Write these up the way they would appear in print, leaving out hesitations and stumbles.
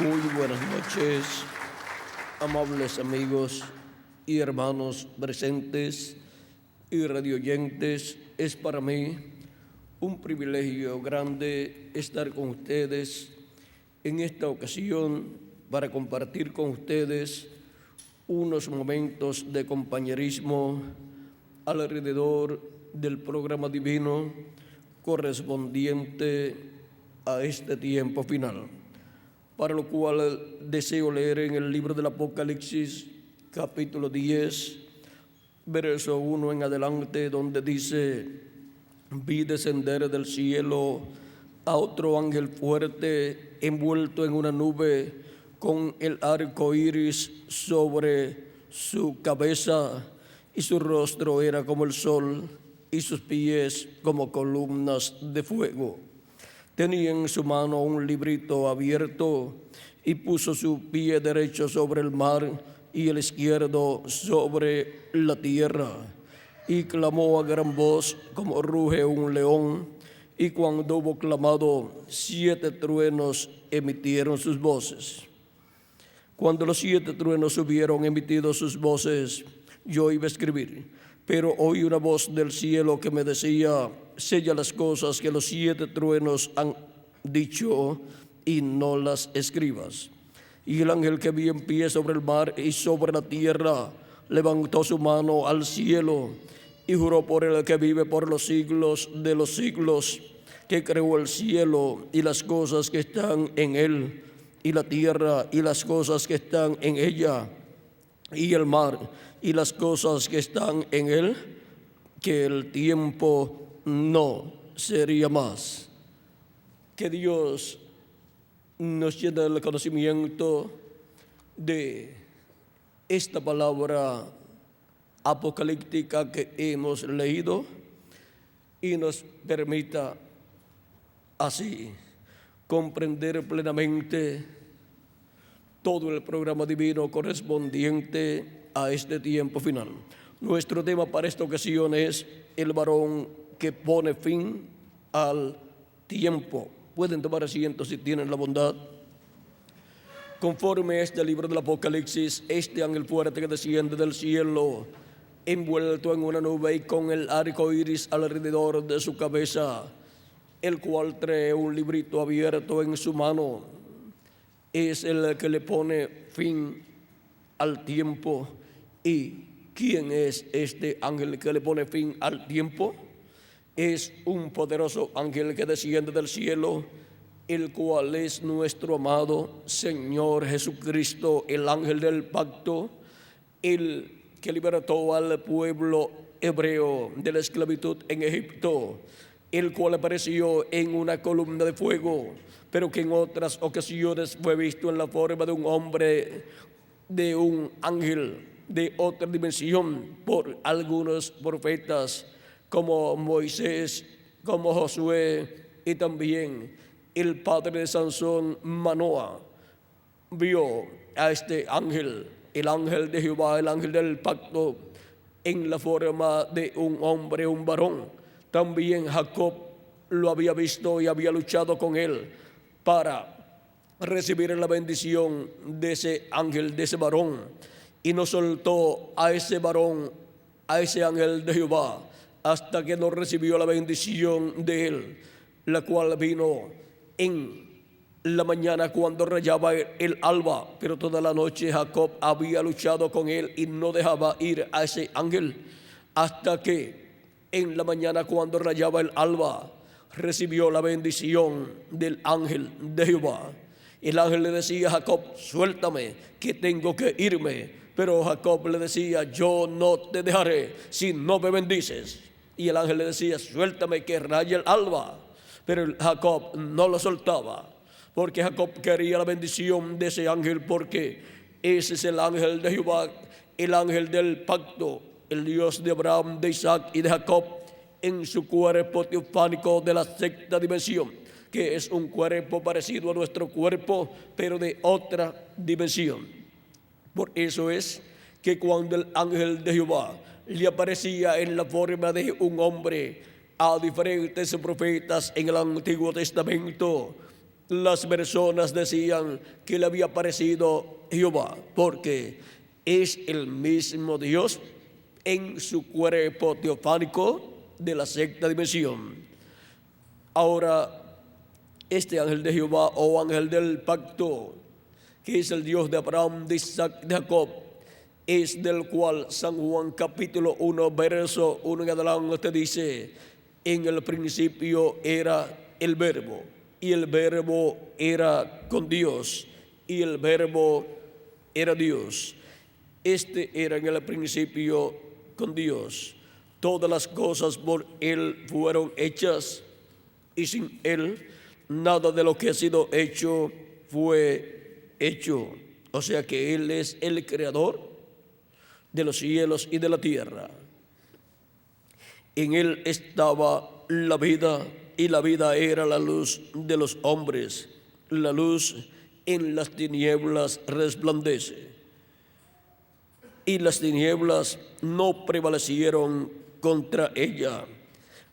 Muy buenas noches, amables amigos y hermanos presentes y radioyentes. Es para mí un privilegio grande estar con ustedes en esta ocasión para compartir con ustedes unos momentos de compañerismo alrededor del programa divino correspondiente a este tiempo final, para lo cual deseo leer en el libro del Apocalipsis, capítulo 10, verso 1 en adelante, donde dice: vi descender del cielo a otro ángel fuerte, envuelto en una nube, con el arco iris sobre su cabeza, y su rostro era como el sol, y sus pies como columnas de fuego. Tenía en su mano un librito abierto, y puso su pie derecho sobre el mar y el izquierdo sobre la tierra, y clamó a gran voz como ruge un león, y cuando hubo clamado, 7 truenos emitieron sus voces. Cuando los 7 truenos hubieron emitido sus voces, yo iba a escribir, pero oí una voz del cielo que me decía: sella las cosas que los 7 truenos han dicho y no las escribas. Y el ángel que vi en pie sobre el mar y sobre la tierra levantó su mano al cielo y juró por el que vive por los siglos de los siglos, que creó el cielo y las cosas que están en él, y la tierra y las cosas que están en ella, y el mar y las cosas que están en él, que el tiempo no sería más. Que Dios nos llene el conocimiento de esta palabra apocalíptica que hemos leído y nos permita así comprender plenamente todo el programa divino correspondiente a este tiempo final. Nuestro tema para esta ocasión es el varón que pone fin al tiempo. Pueden tomar asiento si tienen la bondad. Conforme a este libro del Apocalipsis, este ángel fuerte que desciende del cielo, envuelto en una nube y con el arco iris alrededor de su cabeza, el cual trae un librito abierto en su mano, es el que le pone fin al tiempo. ¿Y quién es este ángel que le pone fin al tiempo? Es un poderoso ángel que desciende del cielo, el cual es nuestro amado Señor Jesucristo, el ángel del pacto, el que libertó al pueblo hebreo de la esclavitud en Egipto, el cual apareció en una columna de fuego, pero que en otras ocasiones fue visto en la forma de un hombre, de un ángel de otra dimensión, por algunos profetas como Moisés, como Josué, y también el padre de Sansón, Manoah, vio a este ángel, el ángel de Jehová, el ángel del pacto, en la forma de un hombre, un varón. También Jacob lo había visto y había luchado con él para recibir la bendición de ese ángel, de ese varón, y no soltó a ese varón, a ese ángel de Jehová, hasta que no recibió la bendición de él, la cual vino en la mañana cuando rayaba el alba. Pero toda la noche Jacob había luchado con él y no dejaba ir a ese ángel, hasta que en la mañana cuando rayaba el alba recibió la bendición del ángel de Jehová. El ángel le decía a Jacob: suéltame, que tengo que irme. Pero Jacob le decía: yo no te dejaré si no me bendices. Y el ángel le decía: suéltame, que raya el alba. Pero Jacob no lo soltaba, porque Jacob quería la bendición de ese ángel, porque ese es el ángel de Jehová, el ángel del pacto, el Dios de Abraham, de Isaac y de Jacob, en su cuerpo teofánico de la sexta dimensión, que es un cuerpo parecido a nuestro cuerpo, pero de otra dimensión. Por eso es que cuando el ángel de Jehová le aparecía en la forma de un hombre a diferentes profetas en el Antiguo Testamento, las personas decían que le había aparecido Jehová, porque es el mismo Dios en su cuerpo teofánico de la sexta dimensión. Ahora, este ángel de Jehová o ángel del pacto, que es el Dios de Abraham, de Isaac, de Jacob, es del cual San Juan capítulo 1, verso 1 en adelante dice: en el principio era el verbo, y el verbo era con Dios, y el verbo era Dios. Este era en el principio con Dios. Todas las cosas por Él fueron hechas, y sin Él nada de lo que ha sido hecho fue hecho. O sea que Él es el creador de los cielos y de la tierra. En Él estaba la vida, y la vida era la luz de los hombres. La luz en las tinieblas resplandece, y las tinieblas no prevalecieron contra ella.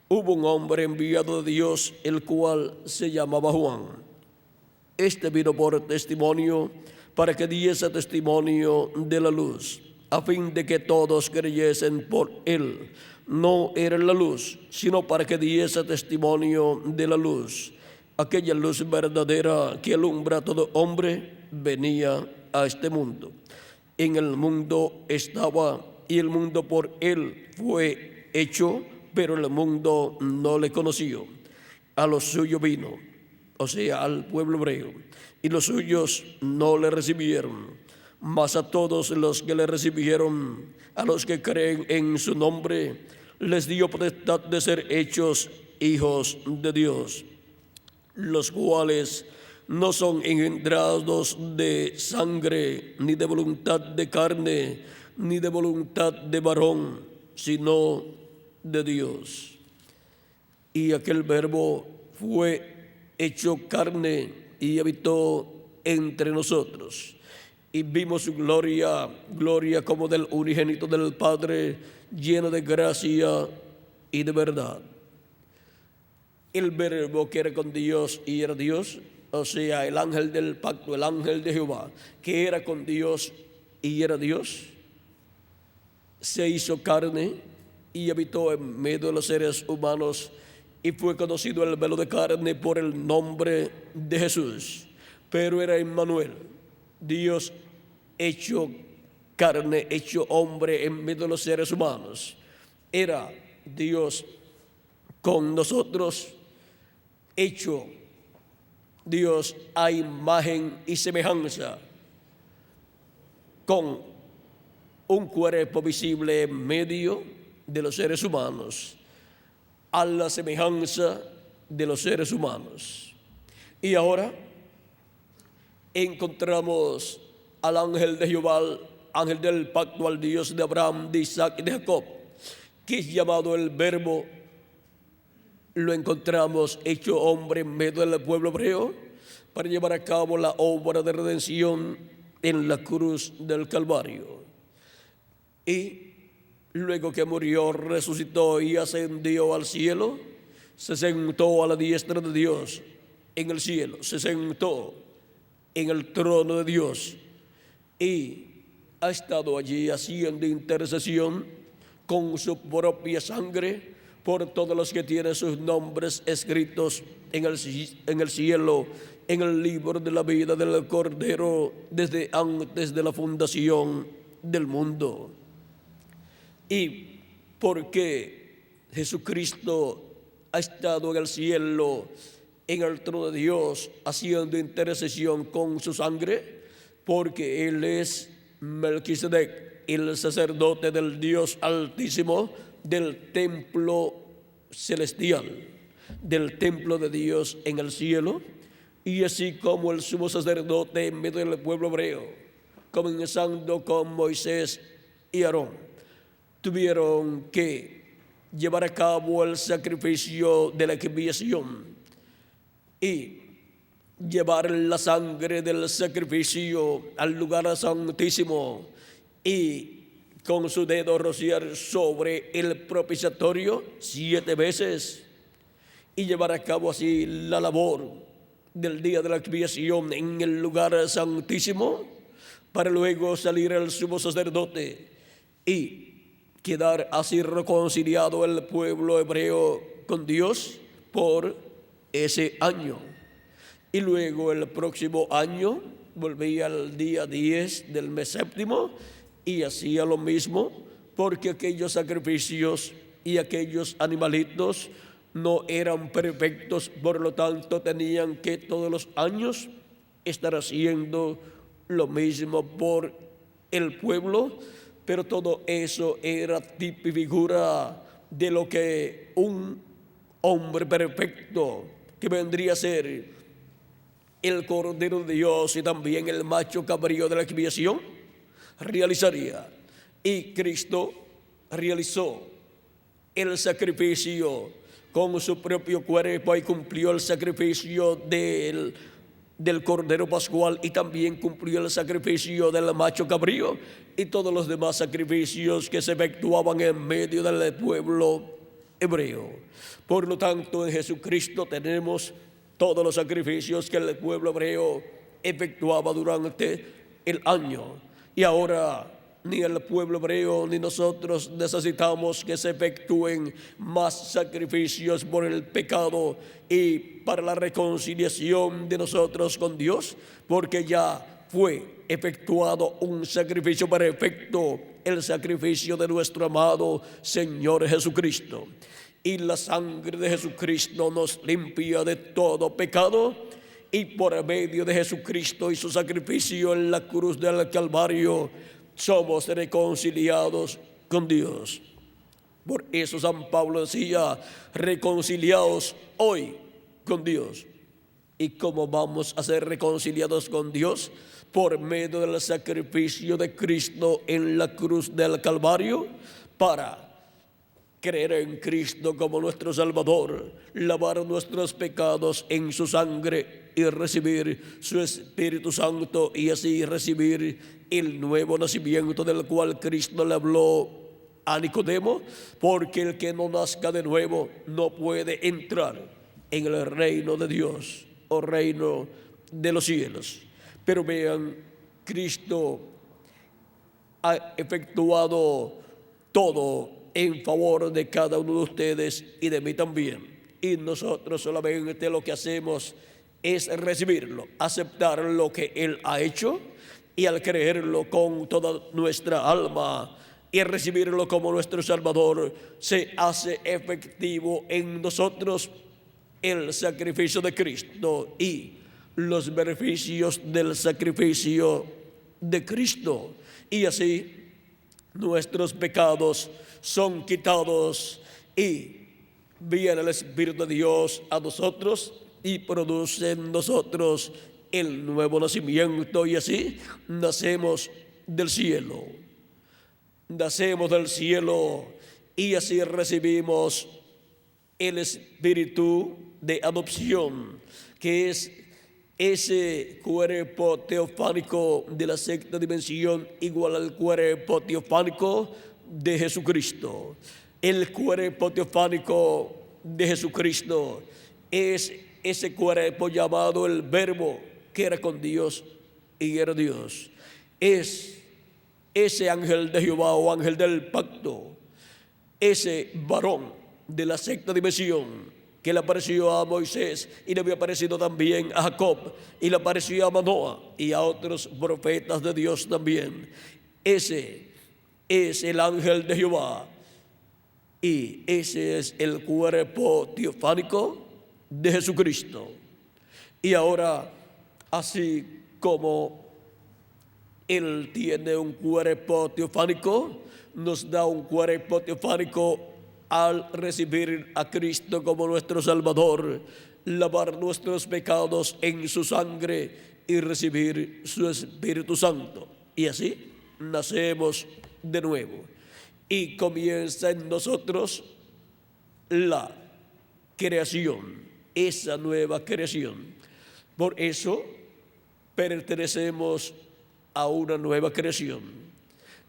Hubo un hombre enviado de Dios, el cual se llamaba Juan. Este vino por testimonio, para que diese testimonio de la luz, a fin de que todos creyesen por él. No era la luz, sino para que diese testimonio de la luz. Aquella luz verdadera que alumbra a todo hombre venía a este mundo. En el mundo estaba, y el mundo por él fue hecho, pero el mundo no le conoció. A los suyos vino, o sea, al pueblo hebreo, y los suyos no le recibieron. Mas a todos los que le recibieron, a los que creen en su nombre, les dio potestad de ser hechos hijos de Dios, los cuales no son engendrados de sangre, ni de voluntad de carne, ni de voluntad de varón, sino de Dios. Y aquel verbo fue hecho carne y habitó entre nosotros. Y vimos su gloria, gloria como del unigénito del Padre, lleno de gracia y de verdad. El verbo que era con Dios y era Dios, o sea, el ángel del pacto, el ángel de Jehová, que era con Dios y era Dios, se hizo carne y habitó en medio de los seres humanos, y fue conocido el velo de carne por el nombre de Jesús. Pero era Emmanuel, Dios hecho carne, hecho hombre en medio de los seres humanos. Era Dios con nosotros, hecho Dios a imagen y semejanza, con un cuerpo visible en medio de los seres humanos, a la semejanza de los seres humanos. Y ahora encontramos al ángel de Jehová, ángel del pacto, al Dios de Abraham, de Isaac y de Jacob, que es llamado el Verbo. Lo encontramos hecho hombre en medio del pueblo hebreo para llevar a cabo la obra de redención en la cruz del Calvario. Y luego que murió, resucitó y ascendió al cielo, se sentó a la diestra de Dios en el cielo, se sentó en el trono de Dios y ha estado allí haciendo intercesión con su propia sangre por todos los que tienen sus nombres escritos en el cielo, en el libro de la vida del Cordero, desde antes de la fundación del mundo. Y porque Jesucristo ha estado en el cielo, en el trono de Dios, haciendo intercesión con su sangre, porque Él es Melquisedec, el sacerdote del Dios Altísimo, del templo celestial, del templo de Dios en el cielo, y así como el sumo sacerdote en medio del pueblo hebreo, comenzando con Moisés y Aarón, tuvieron que llevar a cabo el sacrificio de la expiación y llevar la sangre del sacrificio al lugar santísimo y con su dedo rociar sobre el propiciatorio 7 veces y llevar a cabo así la labor del día de la expiación en el lugar santísimo, para luego salir el sumo sacerdote y quedar así reconciliado el pueblo hebreo con Dios por ese año. Y luego el próximo año volvía al día 10 del mes séptimo y hacía lo mismo, porque aquellos sacrificios y aquellos animalitos no eran perfectos, por lo tanto tenían que todos los años estar haciendo lo mismo por el pueblo, pero todo eso era tipo y figura de lo que un hombre perfecto, que vendría a ser el Cordero de Dios y también el macho cabrío de la expiación, realizaría. Y Cristo realizó el sacrificio con su propio cuerpo y cumplió el sacrificio del Cordero Pascual, y también cumplió el sacrificio del macho cabrío y todos los demás sacrificios que se efectuaban en medio del pueblo hebreo. Por lo tanto, en Jesucristo tenemos todos los sacrificios que el pueblo hebreo efectuaba durante el año. Y ahora ni el pueblo hebreo ni nosotros necesitamos que se efectúen más sacrificios por el pecado y para la reconciliación de nosotros con Dios, porque ya fue efectuado un sacrificio perfecto, el sacrificio de nuestro amado Señor Jesucristo. Y la sangre de Jesucristo nos limpia de todo pecado, y por medio de Jesucristo y su sacrificio en la cruz del Calvario somos reconciliados con Dios. Por eso San Pablo decía: reconciliados hoy con Dios. ¿Y cómo vamos a ser reconciliados con Dios? Por medio del sacrificio de Cristo en la cruz del Calvario, para creer en Cristo como nuestro Salvador, lavar nuestros pecados en su sangre y recibir su Espíritu Santo, y así recibir el nuevo nacimiento del cual Cristo le habló a Nicodemo, porque el que no nazca de nuevo no puede entrar en el reino de Dios o reino de los cielos. Pero vean, Cristo ha efectuado todo en favor de cada uno de ustedes y de mí también. Y nosotros solamente lo que hacemos es recibirlo, aceptar lo que Él ha hecho, y al creerlo con toda nuestra alma y recibirlo como nuestro Salvador, se hace efectivo en nosotros el sacrificio de Cristo y los beneficios del sacrificio de Cristo. Y así nuestros pecados son quitados y viene el Espíritu de Dios a nosotros y produce en nosotros el nuevo nacimiento, y así nacemos del cielo. Nacemos del cielo y así recibimos el espíritu de adopción, que es ese cuerpo teofánico de la sexta dimensión, igual al cuerpo teofánico de Jesucristo. El cuerpo teofánico de Jesucristo es ese cuerpo llamado el Verbo, que era con Dios y era Dios. Es ese ángel de Jehová o ángel del pacto, ese varón de la sexta dimensión, que le apareció a Moisés y le había aparecido también a Jacob, y le apareció a Manoah y a otros profetas de Dios también. Ese es el ángel de Jehová, y ese es el cuerpo teofánico de Jesucristo. Y ahora, así como Él tiene un cuerpo teofánico, nos da un cuerpo teofánico al recibir a Cristo como nuestro Salvador, lavar nuestros pecados en su sangre y recibir su Espíritu Santo. Y así nacemos de nuevo y comienza en nosotros la creación, esa nueva creación. Por eso pertenecemos a una nueva creación,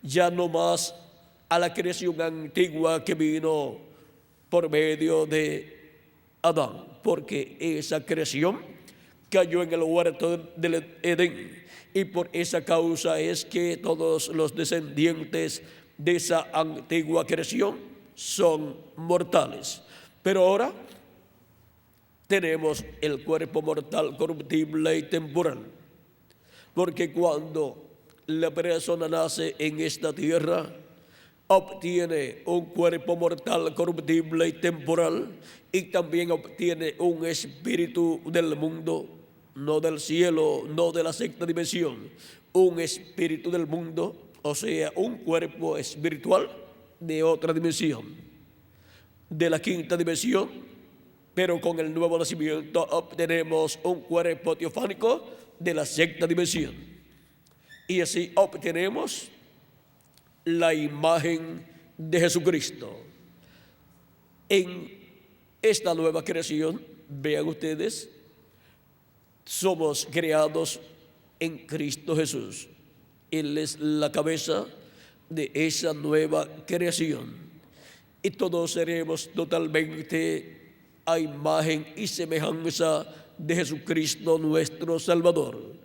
ya no más a la creación antigua que vino por medio de Adán, porque esa creación cayó en el huerto del Edén. Y por esa causa es que todos los descendientes de esa antigua creación son mortales. Pero ahora tenemos el cuerpo mortal, corruptible y temporal. Porque cuando la persona nace en esta tierra, obtiene un cuerpo mortal, corruptible y temporal, y también obtiene un espíritu del mundo, no del cielo, no de la sexta dimensión, un espíritu del mundo, o sea, un cuerpo espiritual de otra dimensión, de la quinta dimensión, pero con el nuevo nacimiento obtenemos un cuerpo teofánico de la sexta dimensión. Y así obtenemos la imagen de Jesucristo. En esta nueva creación, vean ustedes, somos creados en Cristo Jesús. Él es la cabeza de esa nueva creación. Y todos seremos totalmente a imagen y semejanza de Jesucristo nuestro Salvador.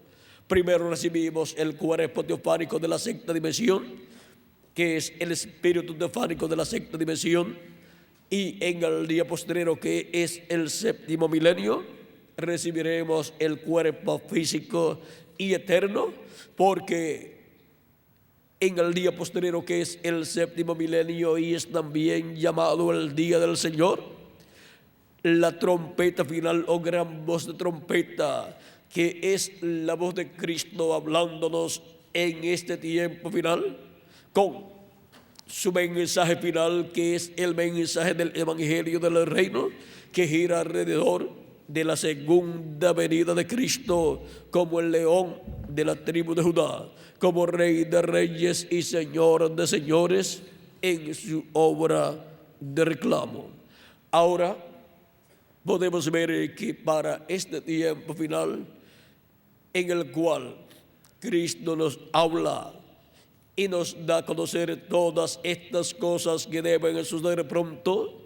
Primero recibimos el cuerpo teofánico de la sexta dimensión, que es el espíritu teofánico de la sexta dimensión, y en el día postrero, que es el séptimo milenio, recibiremos el cuerpo físico y eterno, porque en el día postrero, que es el séptimo milenio y es también llamado el día del Señor, la trompeta final o gran voz de trompeta, que es la voz de Cristo hablándonos en este tiempo final, con su mensaje final, que es el mensaje del Evangelio del Reino, que gira alrededor de la segunda venida de Cristo como el león de la tribu de Judá, como Rey de reyes y Señor de señores en su obra de reclamo. Ahora podemos ver que para este tiempo final, en el cual Cristo nos habla y nos da a conocer todas estas cosas que deben suceder pronto,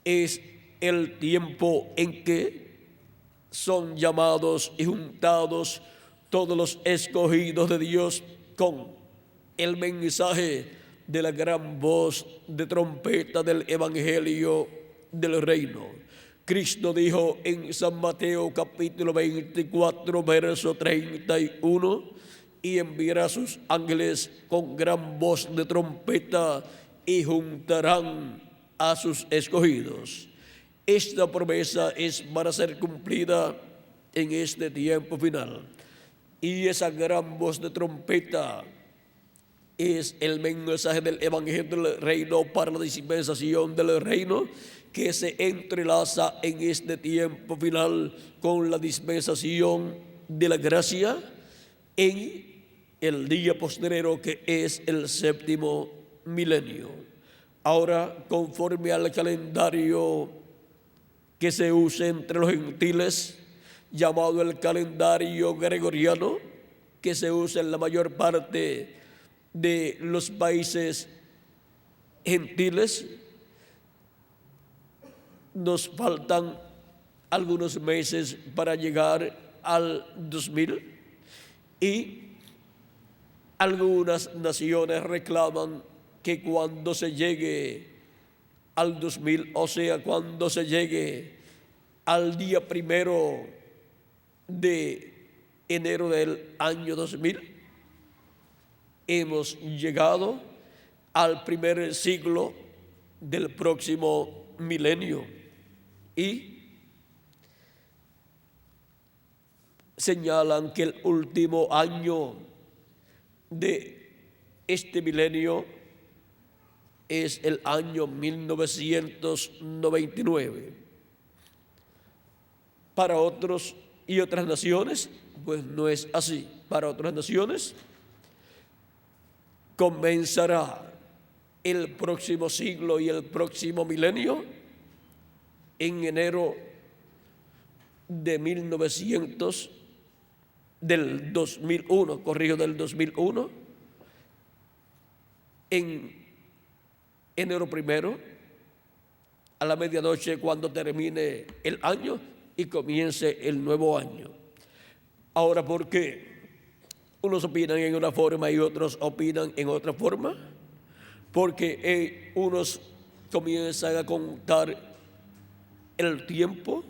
es el tiempo en que son llamados y juntados todos los escogidos de Dios con el mensaje de la gran voz de trompeta del Evangelio del Reino. Cristo dijo en San Mateo capítulo 24, verso 31, y enviará a sus ángeles con gran voz de trompeta y juntarán a sus escogidos. Esta promesa es para ser cumplida en este tiempo final. Y esa gran voz de trompeta es el mensaje del Evangelio del Reino para la dispensación del Reino, que se entrelaza en este tiempo final con la dispensación de la gracia en el día postrero, que es el séptimo milenio. Ahora, conforme al calendario que se usa entre los gentiles, llamado el calendario gregoriano, que se usa en la mayor parte de los países gentiles, nos faltan algunos meses para llegar al 2000, y algunas naciones reclaman que cuando se llegue al 2000, o sea, cuando se llegue al día 1 de enero del año 2000, hemos llegado al primer siglo del próximo milenio. Y señalan que el último año de este milenio es el año 1999. Para otros y otras naciones, pues no es así. Para otras naciones comenzará el próximo siglo y el próximo milenio en enero de 2001, en enero 1, a la medianoche, cuando termine el año y comience el nuevo año. Ahora, ¿por qué unos opinan en una forma y otros opinan en otra forma? Porque unos comienzan a contar el tiempo,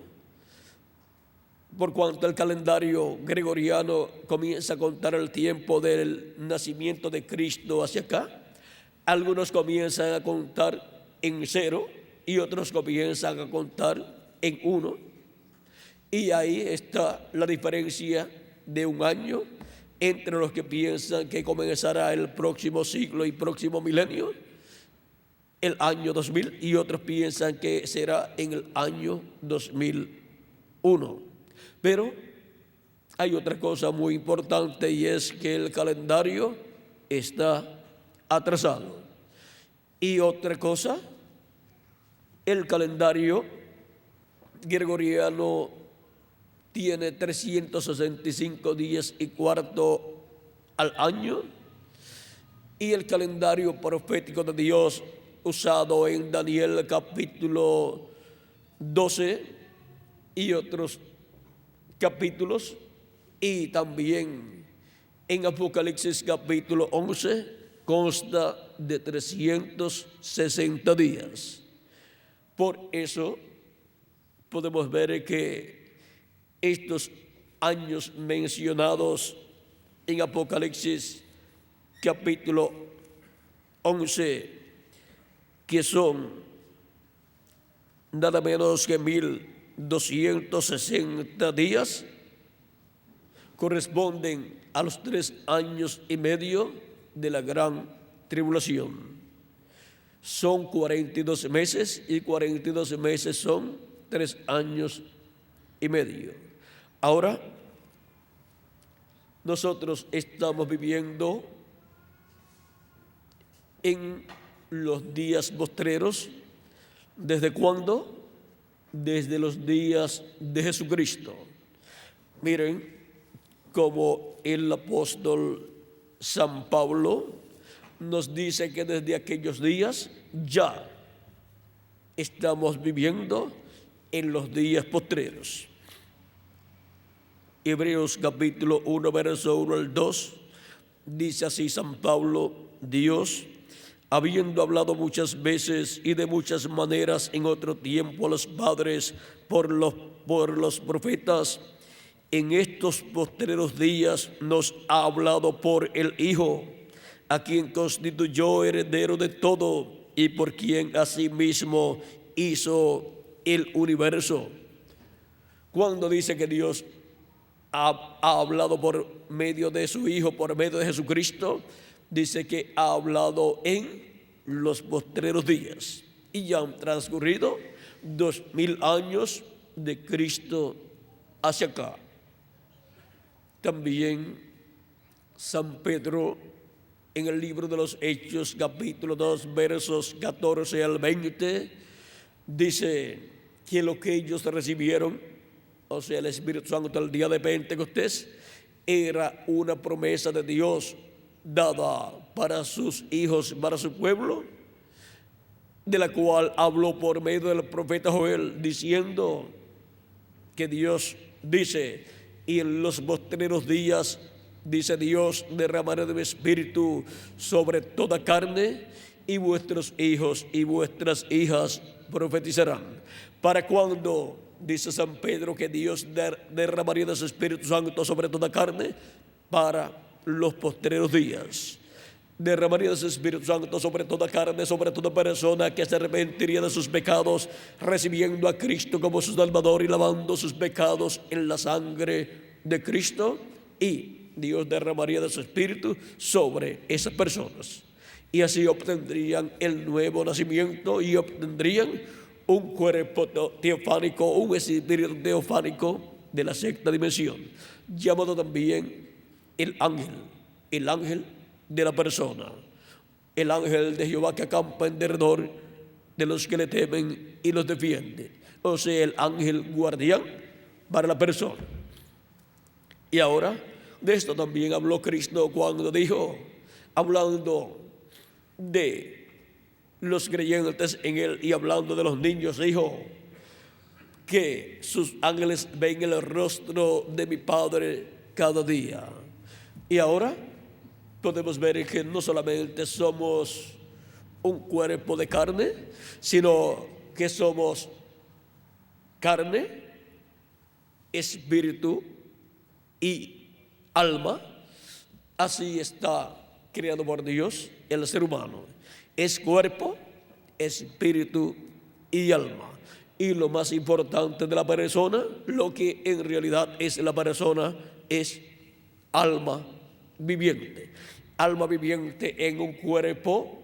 por cuanto el calendario gregoriano comienza a contar el tiempo del nacimiento de Cristo hacia acá. Algunos comienzan a contar en 0 y otros comienzan a contar en 1. Y ahí está la diferencia de un año entre los que piensan que comenzará el próximo siglo y próximo milenio, el año 2000, y otros piensan que será en el año 2001. Pero hay otra cosa muy importante, y es que el calendario está atrasado. Y otra cosa, el calendario gregoriano tiene 365 días y cuarto al año, y el calendario profético de Dios usado en Daniel capítulo 12 y otros capítulos, y también en Apocalipsis capítulo 11, consta de 360 días. Por eso podemos ver que estos años mencionados en Apocalipsis capítulo 11, que son nada menos que 1260 días, corresponden a los 3 años y medio de la gran tribulación. Son 42 meses y 42 meses son 3 años y medio. Ahora, nosotros estamos viviendo en los días postreros. ¿Desde cuándo? Desde los días de Jesucristo. Miren como el apóstol San Pablo nos dice que desde aquellos días ya estamos viviendo en los días postreros. Hebreos capítulo 1, verso 1 al 2, dice así San Pablo: Dios, habiendo hablado muchas veces y de muchas maneras en otro tiempo a los padres por los profetas, en estos postreros días nos ha hablado por el Hijo, a quien constituyó heredero de todo y por quien asimismo hizo el universo. Cuando dice que Dios ha hablado por medio de su Hijo, por medio de Jesucristo, dice que ha hablado en los postreros días. Y ya han transcurrido 2000 años de Cristo hacia acá. También San Pedro, en el libro de los Hechos, capítulo 2, versos 14 al 20, dice que lo que ellos recibieron, o sea, el Espíritu Santo el día de Pentecostés, era una promesa de Dios dada para sus hijos, para su pueblo, de la cual habló por medio del profeta Joel, diciendo que Dios dice: y en los postreros días, dice Dios, derramaré de mi espíritu sobre toda carne, y vuestros hijos y vuestras hijas profetizarán. ¿Para cuándo? Dice San Pedro que Dios derramaría de su Espíritu Santo sobre toda carne. Para los postreros días. Derramaría de su Espíritu Santo sobre toda carne, sobre toda persona que se arrepentiría de sus pecados, recibiendo a Cristo como su Salvador y lavando sus pecados en la sangre de Cristo. Y Dios derramaría de su Espíritu sobre esas personas. Y así obtendrían el nuevo nacimiento y obtendrían un cuerpo teofánico, un espíritu teofánico de la sexta dimensión, llamado también el ángel de la persona, el ángel de Jehová que acampa en derredor de los que le temen y los defiende. O sea, el ángel guardián para la persona. Y ahora, de esto también habló Cristo cuando dijo, hablando de los creyentes en Él y hablando de los niños, dijo que sus ángeles ven el rostro de mi Padre cada día. Y ahora podemos ver que no solamente somos un cuerpo de carne, sino que somos carne, espíritu y alma. Así está creado por Dios el ser humano. Es cuerpo, espíritu y alma. Y lo más importante de la persona, lo que en realidad es la persona, es alma viviente. Alma viviente en un cuerpo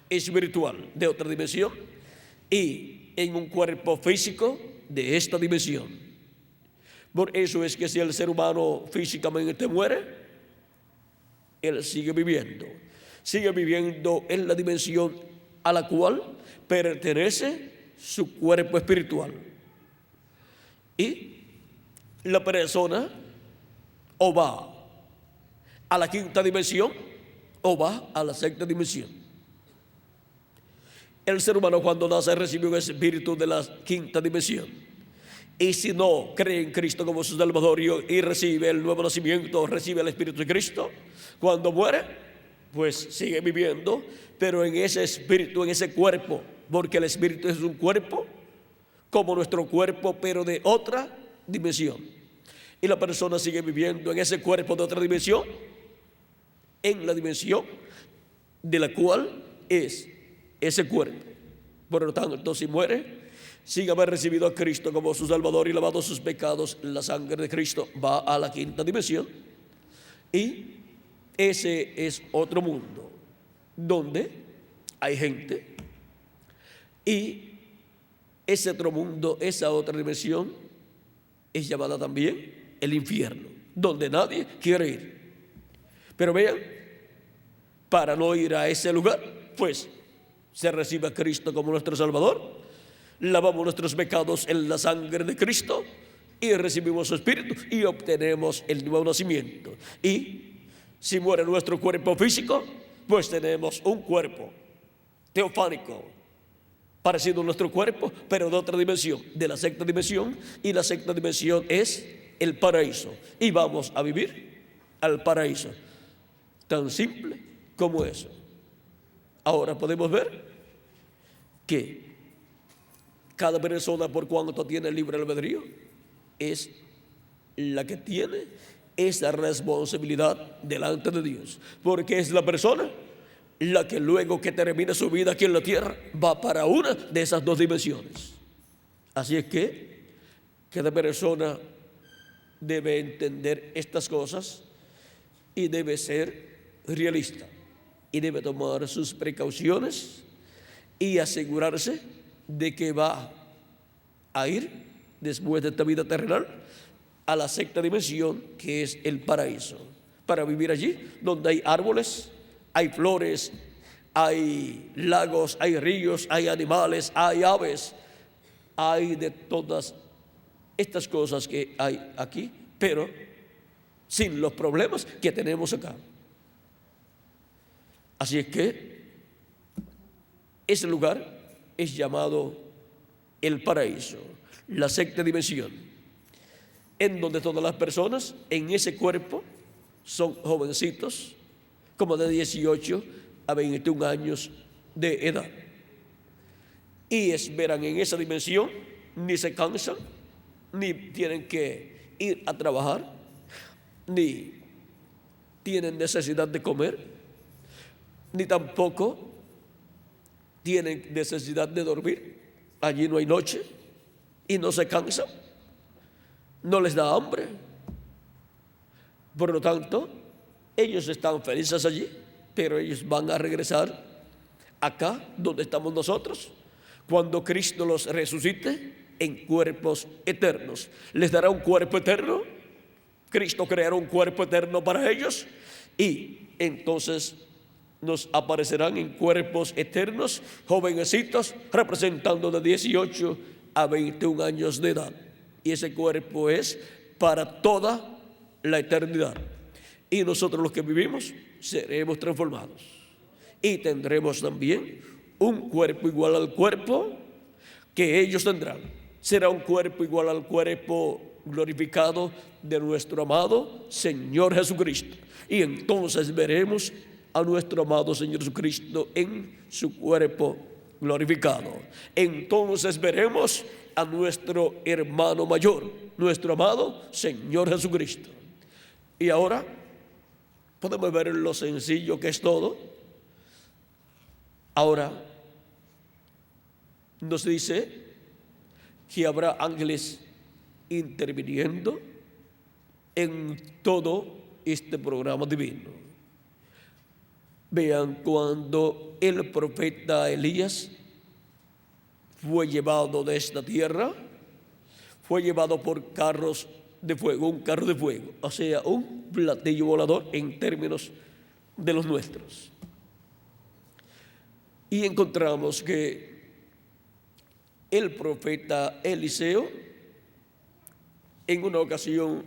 espiritual de otra dimensión y en un cuerpo físico de esta dimensión. Por eso es que si el ser humano físicamente muere, él sigue viviendo en la dimensión a la cual pertenece su cuerpo espiritual. Y la persona o va a la quinta dimensión o va a la sexta dimensión. El ser humano cuando nace recibe un espíritu de la quinta dimensión. Y si no cree en Cristo como su Salvador y recibe el nuevo nacimiento, recibe el Espíritu de Cristo, cuando muere, pues sigue viviendo, pero en ese espíritu, en ese cuerpo, porque el espíritu es un cuerpo, como nuestro cuerpo, pero de otra dimensión. Y la persona sigue viviendo en ese cuerpo de otra dimensión, en la dimensión de la cual es ese cuerpo. Por lo tanto, si muere, sin haber recibido a Cristo como su Salvador y lavado sus pecados, la sangre de Cristo va a la quinta dimensión. Y ese es otro mundo donde hay gente. Y ese otro mundo, esa otra dimensión, es llamada también el infierno, donde nadie quiere ir. Pero vean, para no ir a ese lugar, pues se recibe a Cristo como nuestro Salvador, lavamos nuestros pecados en la sangre de Cristo y recibimos su Espíritu y obtenemos el nuevo nacimiento. Y si muere nuestro cuerpo físico, pues tenemos un cuerpo teofánico, parecido a nuestro cuerpo, pero de otra dimensión, de la sexta dimensión, y la sexta dimensión es el paraíso. Y vamos a vivir al paraíso, tan simple como eso. Ahora podemos ver que cada persona, por cuanto tiene libre albedrío, es la que tiene esa responsabilidad delante de Dios, porque es la persona la que luego que termine su vida aquí en la tierra va para una de esas dos dimensiones. Así es que cada persona debe entender estas cosas y debe ser realista y debe tomar sus precauciones y asegurarse de que va a ir después de esta vida terrenal a la sexta dimensión, que es el paraíso, para vivir allí donde hay árboles, hay flores, hay lagos, hay ríos, hay animales, hay aves, hay de todas estas cosas que hay aquí, pero sin los problemas que tenemos acá. Así es que ese lugar es llamado el paraíso, la sexta dimensión, en donde todas las personas en ese cuerpo son jovencitos, como de 18 a 21 años de edad. Y esperan en esa dimensión, ni se cansan, ni tienen que ir a trabajar, ni tienen necesidad de comer, ni tampoco tienen necesidad de dormir. Allí no hay noche y no se cansan, no les da hambre. Por lo tanto, ellos están felices allí, pero ellos van a regresar acá donde estamos nosotros cuando Cristo los resucite en cuerpos eternos. Les dará un cuerpo eterno. Cristo creará un cuerpo eterno para ellos y entonces nos aparecerán en cuerpos eternos, jovencitos, representando de 18 a 21 años de edad. Y ese cuerpo es para toda la eternidad. Y nosotros los que vivimos seremos transformados. Y tendremos también un cuerpo igual al cuerpo que ellos tendrán. Será un cuerpo igual al cuerpo glorificado de nuestro amado Señor Jesucristo. Y entonces veremos a nuestro amado Señor Jesucristo en su cuerpo glorificado. Entonces veremos a nuestro hermano mayor, nuestro amado Señor Jesucristo. Y ahora podemos ver lo sencillo que es todo. Ahora nos dice que habrá ángeles interviniendo en todo este programa divino. Vean, cuando el profeta Elías fue llevado de esta tierra, fue llevado por carros de fuego, un carro de fuego, o sea, un platillo volador en términos de los nuestros. Y encontramos que el profeta Eliseo, en una ocasión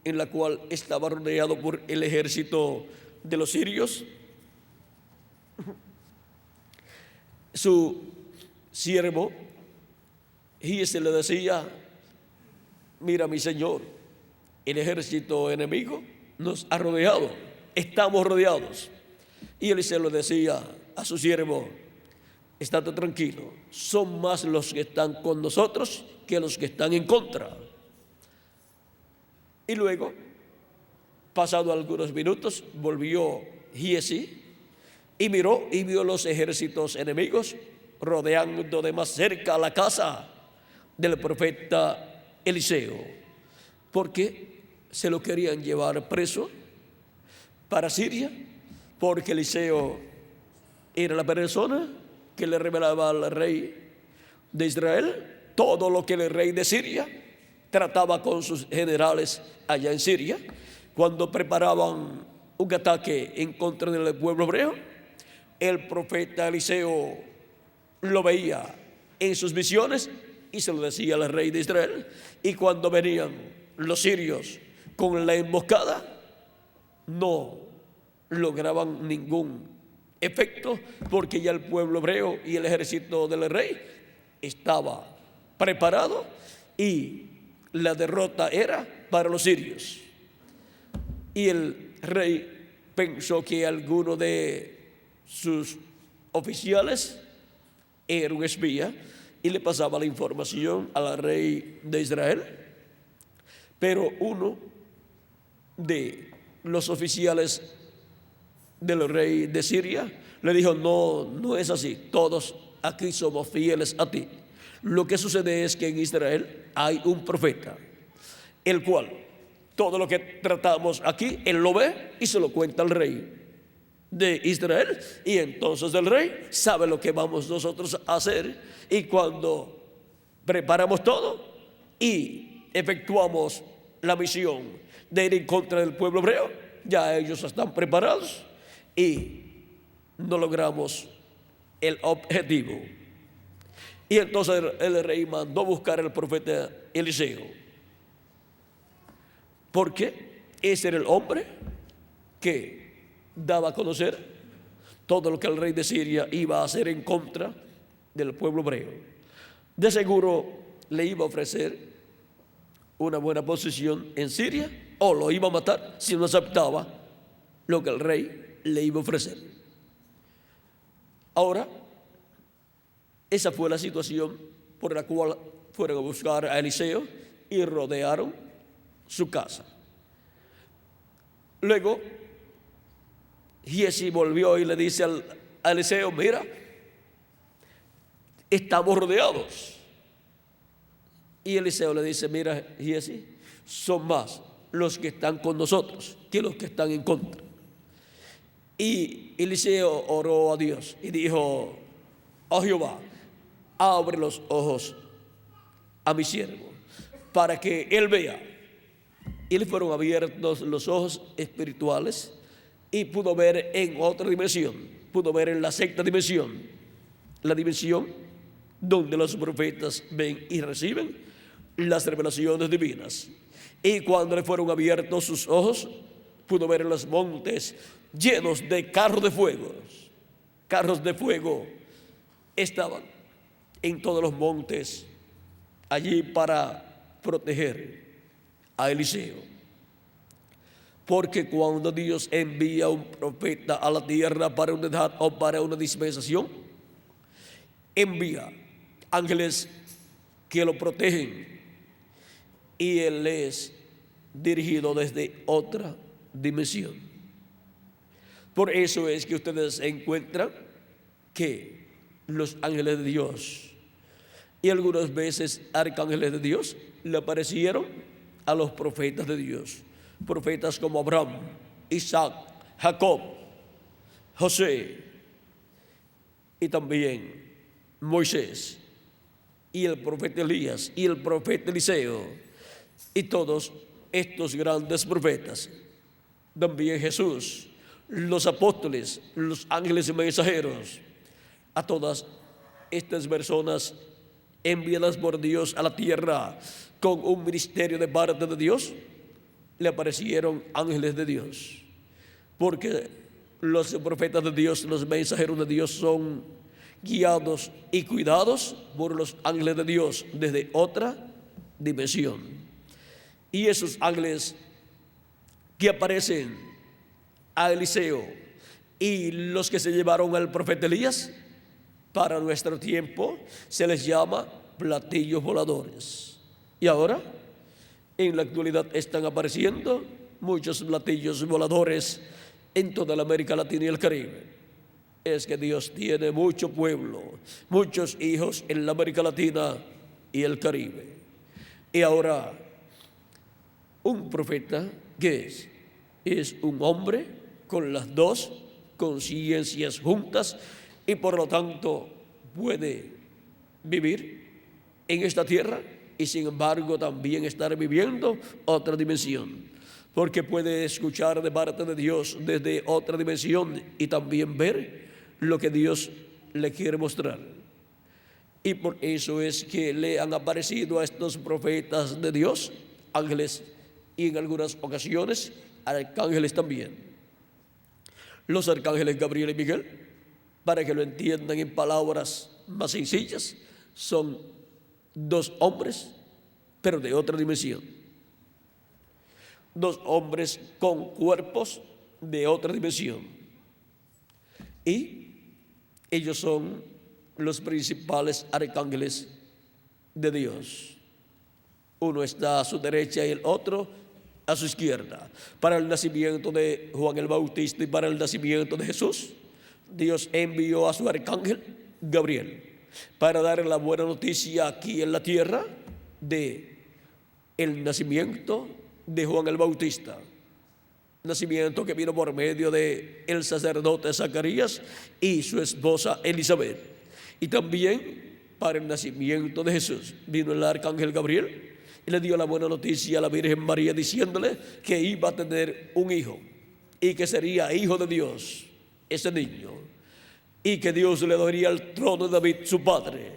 en la cual estaba rodeado por el ejército de los sirios, su siervo Giese le decía: mira, mi señor, el ejército enemigo nos ha rodeado, estamos rodeados. Y Eliseo le decía a su siervo: estate tranquilo, son más los que están con nosotros que los que están en contra. Y luego, pasado algunos minutos, volvió Giese y miró y vio los ejércitos enemigos rodeando de más cerca la casa del profeta Eliseo, porque se lo querían llevar preso para Siria, porque Eliseo era la persona que le revelaba al rey de Israel todo lo que el rey de Siria trataba con sus generales allá en Siria, cuando preparaban un ataque en contra del pueblo hebreo. El profeta Eliseo lo veía en sus visiones y se lo decía al rey de Israel. Y cuando venían los sirios con la emboscada, no lograban ningún efecto, porque ya el pueblo hebreo y el ejército del rey estaba preparado y la derrota era para los sirios. Y el rey pensó que alguno de sus oficiales era un espía y le pasaba la información al rey de Israel. Pero uno de los oficiales del rey de Siria le dijo: no es así, todos aquí somos fieles a ti. Lo que sucede es que en Israel hay un profeta, el cual todo lo que tratamos aquí, él lo ve y se lo cuenta al rey de Israel, y entonces el rey sabe lo que vamos nosotros a hacer. Y cuando preparamos todo y efectuamos la misión de ir en contra del pueblo hebreo, ya ellos están preparados y no logramos el objetivo. Y entonces el rey mandó buscar al profeta Eliseo, porque ese era el hombre que daba a conocer todo lo que el rey de Siria iba a hacer en contra del pueblo hebreo. De seguro le iba a ofrecer una buena posición en Siria, o lo iba a matar si no aceptaba lo que el rey le iba a ofrecer. Ahora, esa fue la situación por la cual fueron a buscar a Eliseo y rodearon su casa. Luego Giese volvió y le dice a Eliseo: mira, estamos rodeados. Y Eliseo le dice: mira, Giese, son más los que están con nosotros que los que están en contra. Y Eliseo oró a Dios y dijo: oh Jehová, abre los ojos a mi siervo para que él vea. Y le fueron abiertos los ojos espirituales y pudo ver en otra dimensión, pudo ver en la sexta dimensión, la dimensión donde los profetas ven y reciben las revelaciones divinas. Y cuando le fueron abiertos sus ojos, pudo ver en los montes llenos de carros de fuego. Carros de fuego estaban en todos los montes allí para proteger a Eliseo. Porque cuando Dios envía un profeta a la tierra para una edad o para una dispensación, envía ángeles que lo protegen y Él es dirigido desde otra dimensión. Por eso es que ustedes encuentran que los ángeles de Dios y algunas veces arcángeles de Dios le aparecieron a los profetas de Dios. Profetas como Abraham, Isaac, Jacob, José y también Moisés y el profeta Elías y el profeta Eliseo y todos estos grandes profetas. También Jesús, los apóstoles, los ángeles mensajeros, a todas estas personas enviadas por Dios a la tierra con un ministerio de parte de Dios, le aparecieron ángeles de Dios. Porque los profetas de Dios, los mensajeros de Dios son guiados y cuidados por los ángeles de Dios desde otra dimensión. Y esos ángeles que aparecen a Eliseo y los que se llevaron al profeta Elías, para nuestro tiempo se les llama platillos voladores. Y ahora, en la actualidad, están apareciendo muchos platillos voladores en toda la América Latina y el Caribe. Es que Dios tiene mucho pueblo, muchos hijos en la América Latina y el Caribe. Y ahora, un profeta, ¿qué es? Es un hombre con las dos conciencias juntas y por lo tanto puede vivir en esta tierra y sin embargo también estar viviendo otra dimensión, porque puede escuchar de parte de Dios desde otra dimensión y también ver lo que Dios le quiere mostrar. Y por eso es que le han aparecido a estos profetas de Dios ángeles y en algunas ocasiones arcángeles también. Los arcángeles Gabriel y Miguel, para que lo entiendan en palabras más sencillas, son dos hombres, pero de otra dimensión. Dos hombres con cuerpos de otra dimensión. Y ellos son los principales arcángeles de Dios. Uno está a su derecha y el otro a su izquierda. Para el nacimiento de Juan el Bautista y para el nacimiento de Jesús, Dios envió a su arcángel Gabriel para dar la buena noticia aquí en la tierra de el nacimiento de Juan el Bautista, nacimiento que vino por medio de el sacerdote Zacarías y su esposa Elizabeth. Y también para el nacimiento de Jesús vino el arcángel Gabriel y le dio la buena noticia a la Virgen María diciéndole que iba a tener un hijo y que sería hijo de Dios ese niño, y que Dios le daría el trono de David su padre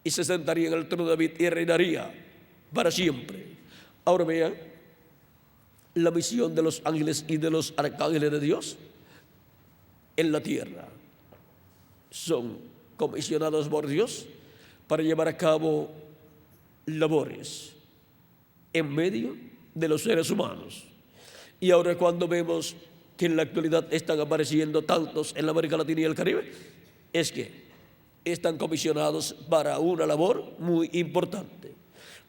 y se sentaría en el trono de David y reinaría para siempre. Ahora vean la misión de los ángeles y de los arcángeles de Dios en la tierra. Son comisionados por Dios para llevar a cabo labores en medio de los seres humanos. Y ahora cuando vemos que en la actualidad están apareciendo tantos en la América Latina y el Caribe, es que están comisionados para una labor muy importante,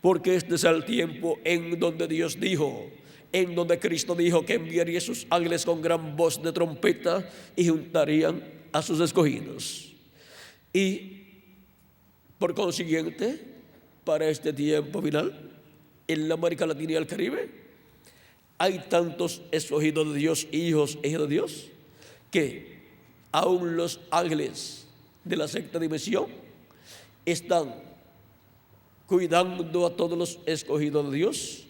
porque este es el tiempo en donde Dios dijo, en donde Cristo dijo que enviaría a sus ángeles con gran voz de trompeta y juntarían a sus escogidos. Y por consiguiente, para este tiempo final, en la América Latina y el Caribe, hay tantos escogidos de Dios, hijos e hijas de Dios, que aún los ángeles de la sexta dimensión están cuidando a todos los escogidos de Dios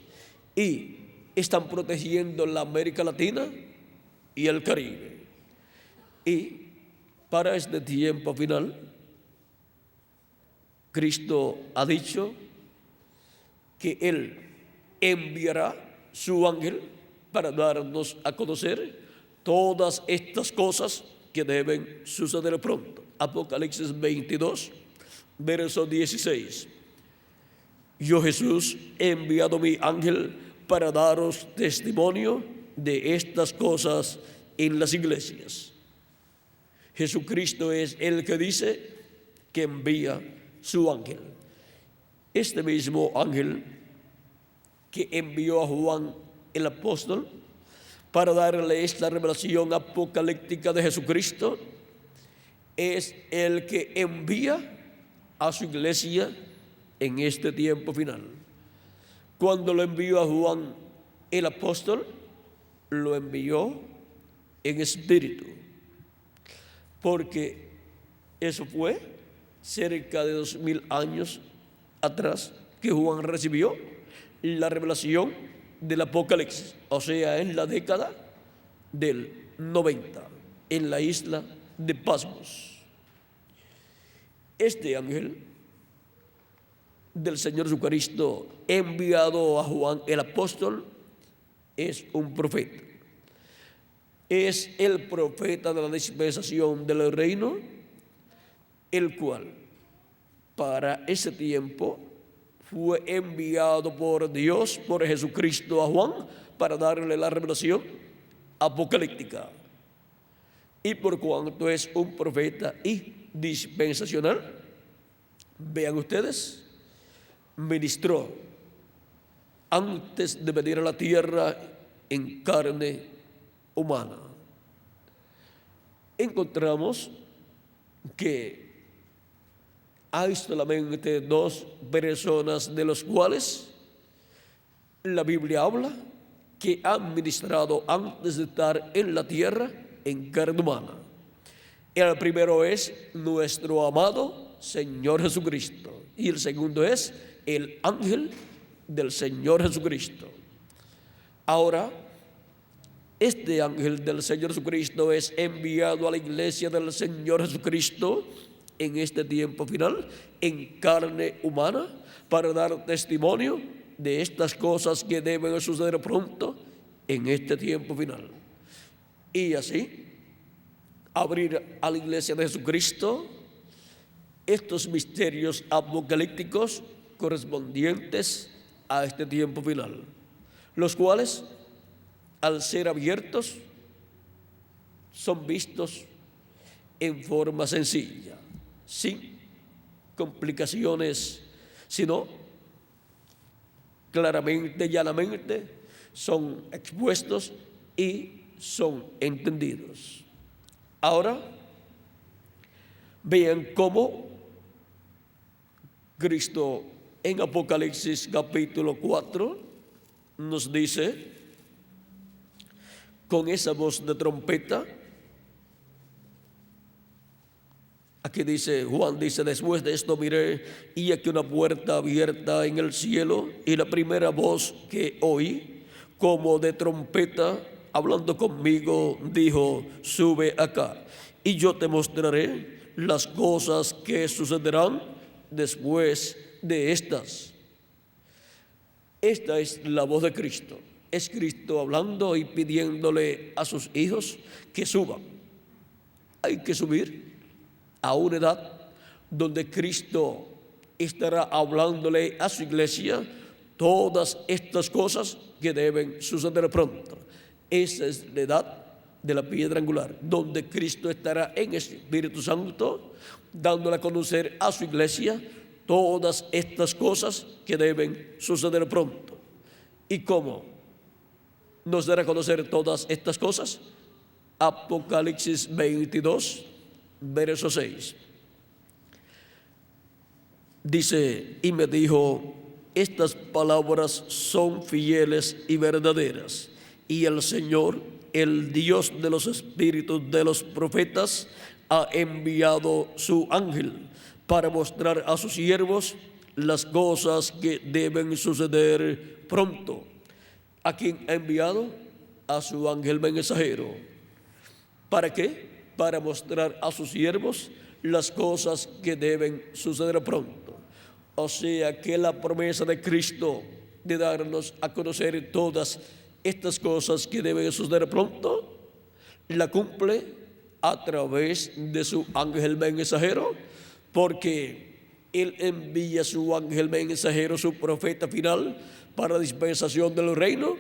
y están protegiendo la América Latina y el Caribe. Y para este tiempo final, Cristo ha dicho que Él enviará su ángel para darnos a conocer todas estas cosas que deben suceder pronto. Apocalipsis 22, verso 16. Yo, Jesús, he enviado mi ángel para daros testimonio de estas cosas en las iglesias. Jesucristo es el que dice que envía su ángel. Este mismo ángel que envió a Juan el apóstol para darle esta revelación apocalíptica de Jesucristo, es el que envía a su iglesia en este tiempo final. Cuando lo envió a Juan el apóstol, lo envió en espíritu, porque eso fue cerca de 2000 años atrás que Juan recibió la revelación del Apocalipsis, o sea, en la década del 90, en la isla de Patmos. Este ángel del Señor Jesucristo, enviado a Juan el apóstol, es un profeta. Es el profeta de la dispensación del reino, el cual para ese tiempo fue enviado por Dios, por Jesucristo a Juan, para darle la revelación apocalíptica. Y por cuanto es un profeta y dispensacional, vean ustedes, ministró antes de venir a la tierra en carne humana. Encontramos que hay solamente 2 personas de los cuales la Biblia habla que han ministrado antes de estar en la tierra en carne humana. El primero es nuestro amado Señor Jesucristo y el segundo es el ángel del Señor Jesucristo. Ahora, este ángel del Señor Jesucristo es enviado a la iglesia del Señor Jesucristo en este tiempo final, en carne humana, para dar testimonio de estas cosas que deben suceder pronto en este tiempo final. Y así, abrir a la iglesia de Jesucristo estos misterios apocalípticos correspondientes a este tiempo final, los cuales, al ser abiertos, son vistos en forma sencilla, sin complicaciones, sino claramente, llanamente, son expuestos y son entendidos. Ahora, vean cómo Cristo en Apocalipsis capítulo 4 nos dice, con esa voz de trompeta, aquí dice, Juan dice, después de esto miré y aquí una puerta abierta en el cielo, y la primera voz que oí, como de trompeta, hablando conmigo, dijo, sube acá, y yo te mostraré las cosas que sucederán después de estas. Esta es la voz de Cristo. Es Cristo hablando y pidiéndole a sus hijos que suban. Hay que subir a una edad donde Cristo estará hablándole a su iglesia todas estas cosas que deben suceder pronto. Esa es la edad de la piedra angular, donde Cristo estará en el Espíritu Santo, dándole a conocer a su iglesia todas estas cosas que deben suceder pronto. ¿Y cómo nos dará a conocer todas estas cosas? Apocalipsis 22, verso 6. Dice, y me dijo, estas palabras son fieles y verdaderas, y el Señor, el Dios de los espíritus de los profetas, ha enviado su ángel para mostrar a sus siervos las cosas que deben suceder pronto. ¿A quién ha enviado? A su ángel mensajero. ¿Para qué? Para mostrar a sus siervos las cosas que deben suceder pronto. O sea que la promesa de Cristo de darnos a conocer todas estas cosas que deben suceder pronto, la cumple a través de su ángel mensajero, porque Él envía su ángel mensajero, su profeta final, para la dispensación del reino,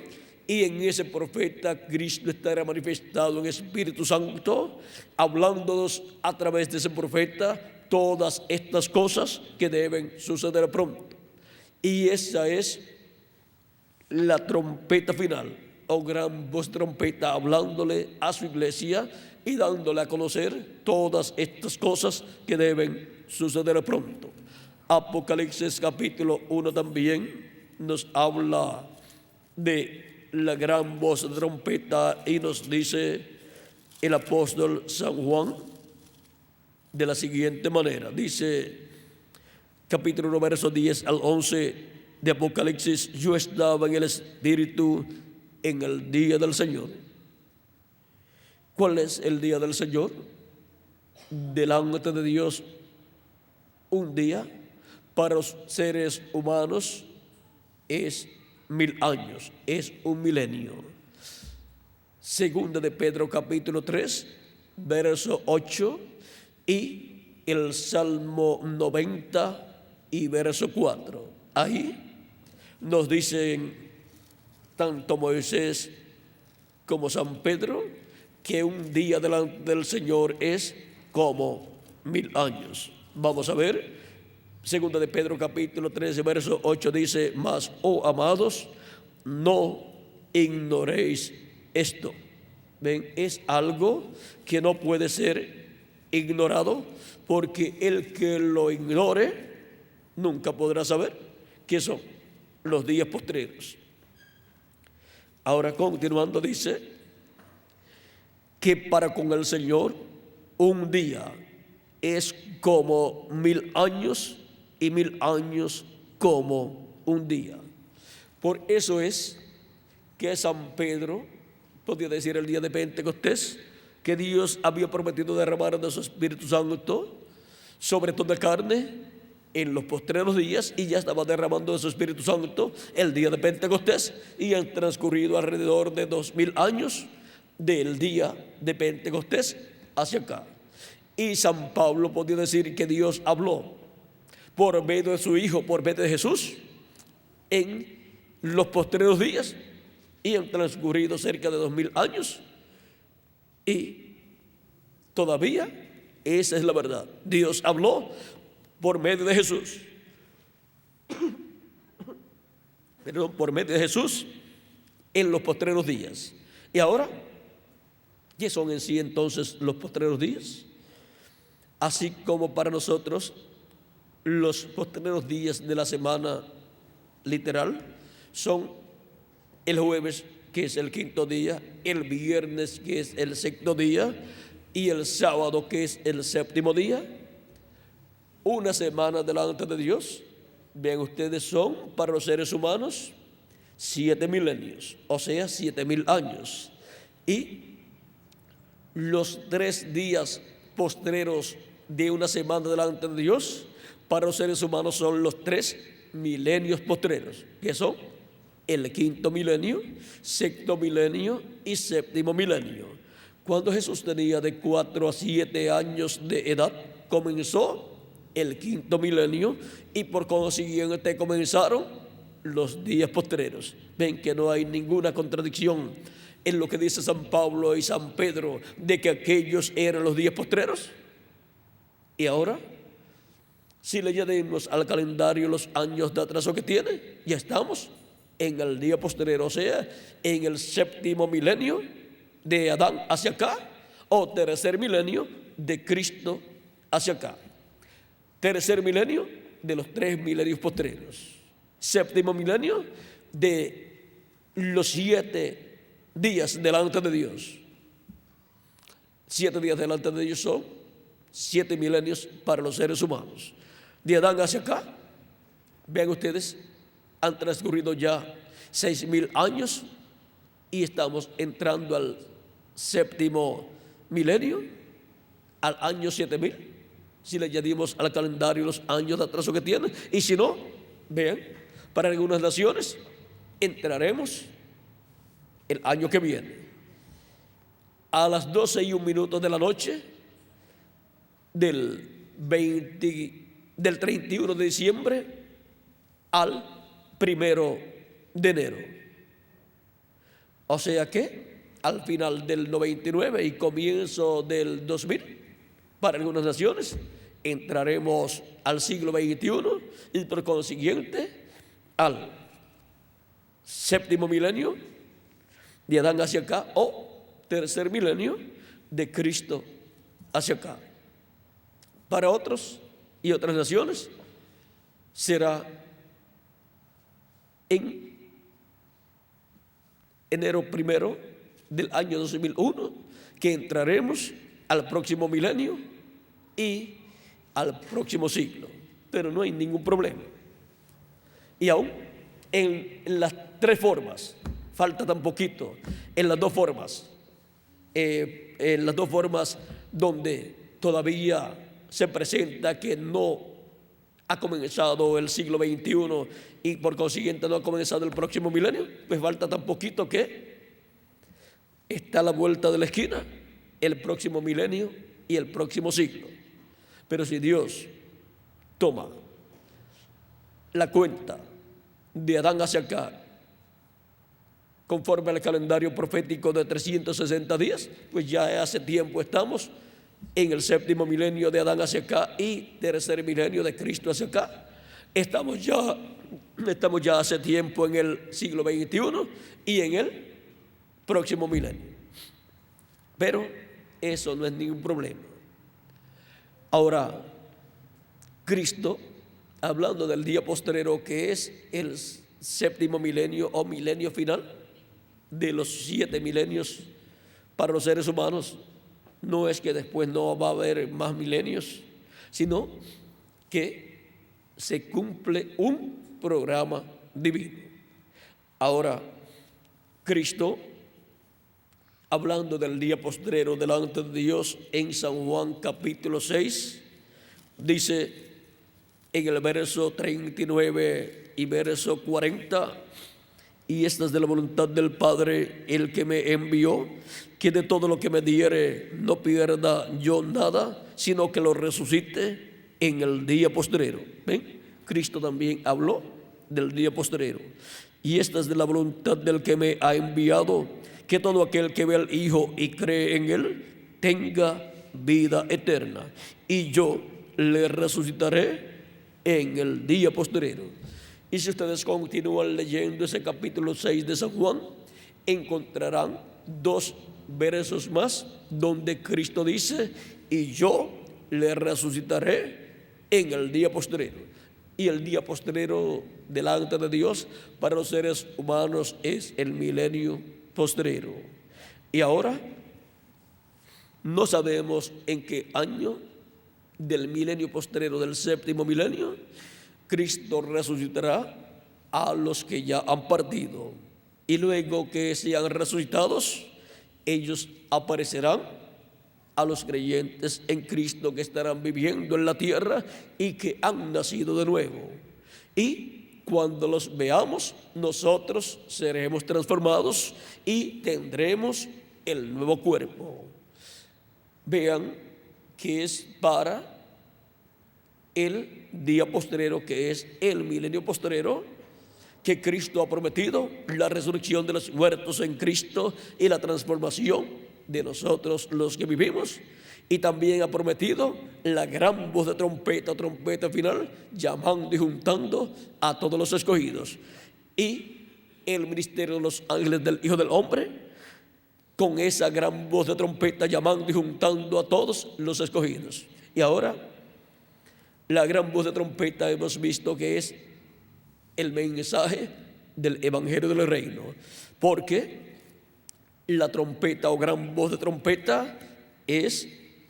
y en ese profeta Cristo estará manifestado en Espíritu Santo, hablándonos a través de ese profeta todas estas cosas que deben suceder pronto. Y esa es la trompeta final, o gran voz trompeta, hablándole a su iglesia y dándole a conocer todas estas cosas que deben suceder pronto. Apocalipsis capítulo 1 también nos habla de la gran voz de trompeta y nos dice el apóstol San Juan de la siguiente manera. Dice capítulo 1, versos 10 al 11 de Apocalipsis: yo estaba en el Espíritu en el día del Señor. ¿Cuál es el día del Señor? Delante de Dios, un día para los seres humanos es 1000 años, es un milenio. Segunda de Pedro capítulo 3, verso 8, y el Salmo 90 y verso 4. Ahí nos dicen tanto Moisés como San Pedro que un día delante del Señor es como 1000 años. Vamos a ver. Segunda de Pedro capítulo 13, verso 8 dice: mas, oh amados, no ignoréis esto. ¿Ven? Es algo que no puede ser ignorado, porque el que lo ignore nunca podrá saber qué son los días postreros. Ahora, continuando, dice que para con el Señor un día es como 1000 años, y 1000 años como un día. Por eso es que San Pedro podía decir el día de Pentecostés que Dios había prometido derramar de su Espíritu Santo sobre toda carne en los postreros días, y ya estaba derramando de su Espíritu Santo el día de Pentecostés, y han transcurrido alrededor de 2000 años del día de Pentecostés hacia acá. Y San Pablo podía decir que Dios habló por medio de su Hijo, por medio de Jesús, en los postreros días, y han transcurrido cerca de 2000 años, y todavía esa es la verdad. Dios habló por medio de Jesús, por medio de Jesús en los postreros días. Y ahora, ¿qué son en sí entonces los postreros días? Así como para nosotros los postreros días de la semana literal son el jueves, que es el quinto día, el viernes, que es el sexto día, y el sábado, que es el séptimo día. Una semana delante de Dios, vean ustedes, son para los seres humanos 7 milenios, o sea, 7000 años. Y los 3 días postreros de una semana delante de Dios para los seres humanos son los 3 milenios postreros, que son el quinto milenio, sexto milenio y séptimo milenio. Cuando Jesús tenía de 4 a 7 años de edad, comenzó el quinto milenio, y por consiguiente comenzaron los días postreros. Ven que no hay ninguna contradicción en lo que dice San Pablo y San Pedro de que aquellos eran los días postreros. Y ahora, si le añadimos al calendario los años de atraso que tiene, ya estamos en el día postrero, o sea, en el séptimo milenio de Adán hacia acá, o tercer milenio de Cristo hacia acá. Tercer milenio de los 3 milenios postreros. Séptimo milenio de los 7 días delante de Dios. 7 días delante de Dios son 7 milenios para los seres humanos. De Adán hacia acá, vean ustedes, han transcurrido ya 6000 años, y estamos entrando al séptimo milenio, al año 7000. Si le añadimos al calendario los años de atraso que tiene, y si no, vean, para algunas naciones entraremos el año que viene a las 12:01 de la noche del 31 de diciembre al 1 de enero. O sea que al final del 99 y comienzo del 2000, para algunas naciones, entraremos al siglo XXI y por consiguiente al séptimo milenio de Adán hacia acá o tercer milenio de Cristo hacia acá. Para otros y otras naciones será en enero 1 del año 2001 que entraremos al próximo milenio y al próximo siglo, pero no hay ningún problema. Y aún en las tres formas, falta tan poquito, en las dos formas donde todavía se presenta que no ha comenzado el siglo XXI y por consiguiente no ha comenzado el próximo milenio, pues falta tan poquito que está a la vuelta de la esquina el próximo milenio y el próximo siglo. Pero si Dios toma la cuenta de Adán hacia acá conforme al calendario profético de 360 días, pues ya hace tiempo estamos en el séptimo milenio de Adán hacia acá y tercer milenio de Cristo hacia acá. Estamos ya hace tiempo en el siglo XXI y en el próximo milenio. Pero eso no es ningún problema. Ahora, Cristo, hablando del día postrero, que es el séptimo milenio o milenio final de los 7 milenios para los seres humanos, no es que después no va a haber más milenios, sino que se cumple un programa divino. Ahora, Cristo, hablando del día postrero delante de Dios en San Juan capítulo 6, dice en el verso 39 y verso 40: y esta es de la voluntad del Padre, el que me envió, que de todo lo que me diere no pierda yo nada, sino que lo resucite en el día postrero. ¿Ven? Cristo también habló del día postrero. Y esta es de la voluntad del que me ha enviado, que todo aquel que ve al Hijo y cree en Él tenga vida eterna, y yo le resucitaré en el día postrero. Y si ustedes continúan leyendo ese capítulo 6 de San Juan, encontrarán 2 versos más donde Cristo dice: y yo le resucitaré en el día postrero. Y el día postrero delante de Dios para los seres humanos es el milenio postrero. Y ahora no sabemos en qué año del milenio postrero, del séptimo milenio, Cristo resucitará a los que ya han partido. Y luego que sean resucitados, ellos aparecerán a los creyentes en Cristo que estarán viviendo en la tierra y que han nacido de nuevo. Y cuando los veamos, nosotros seremos transformados y tendremos el nuevo cuerpo. Vean que es para el día postrero, que es el milenio postrero, que Cristo ha prometido la resurrección de los muertos en Cristo y la transformación de nosotros los que vivimos, y también ha prometido la gran voz de trompeta final, llamando y juntando a todos los escogidos, y el ministerio de los ángeles del Hijo del Hombre, con esa gran voz de trompeta llamando y juntando a todos los escogidos. Y ahora, la gran voz de trompeta hemos visto que es el mensaje del Evangelio del Reino, porque la trompeta o gran voz de trompeta es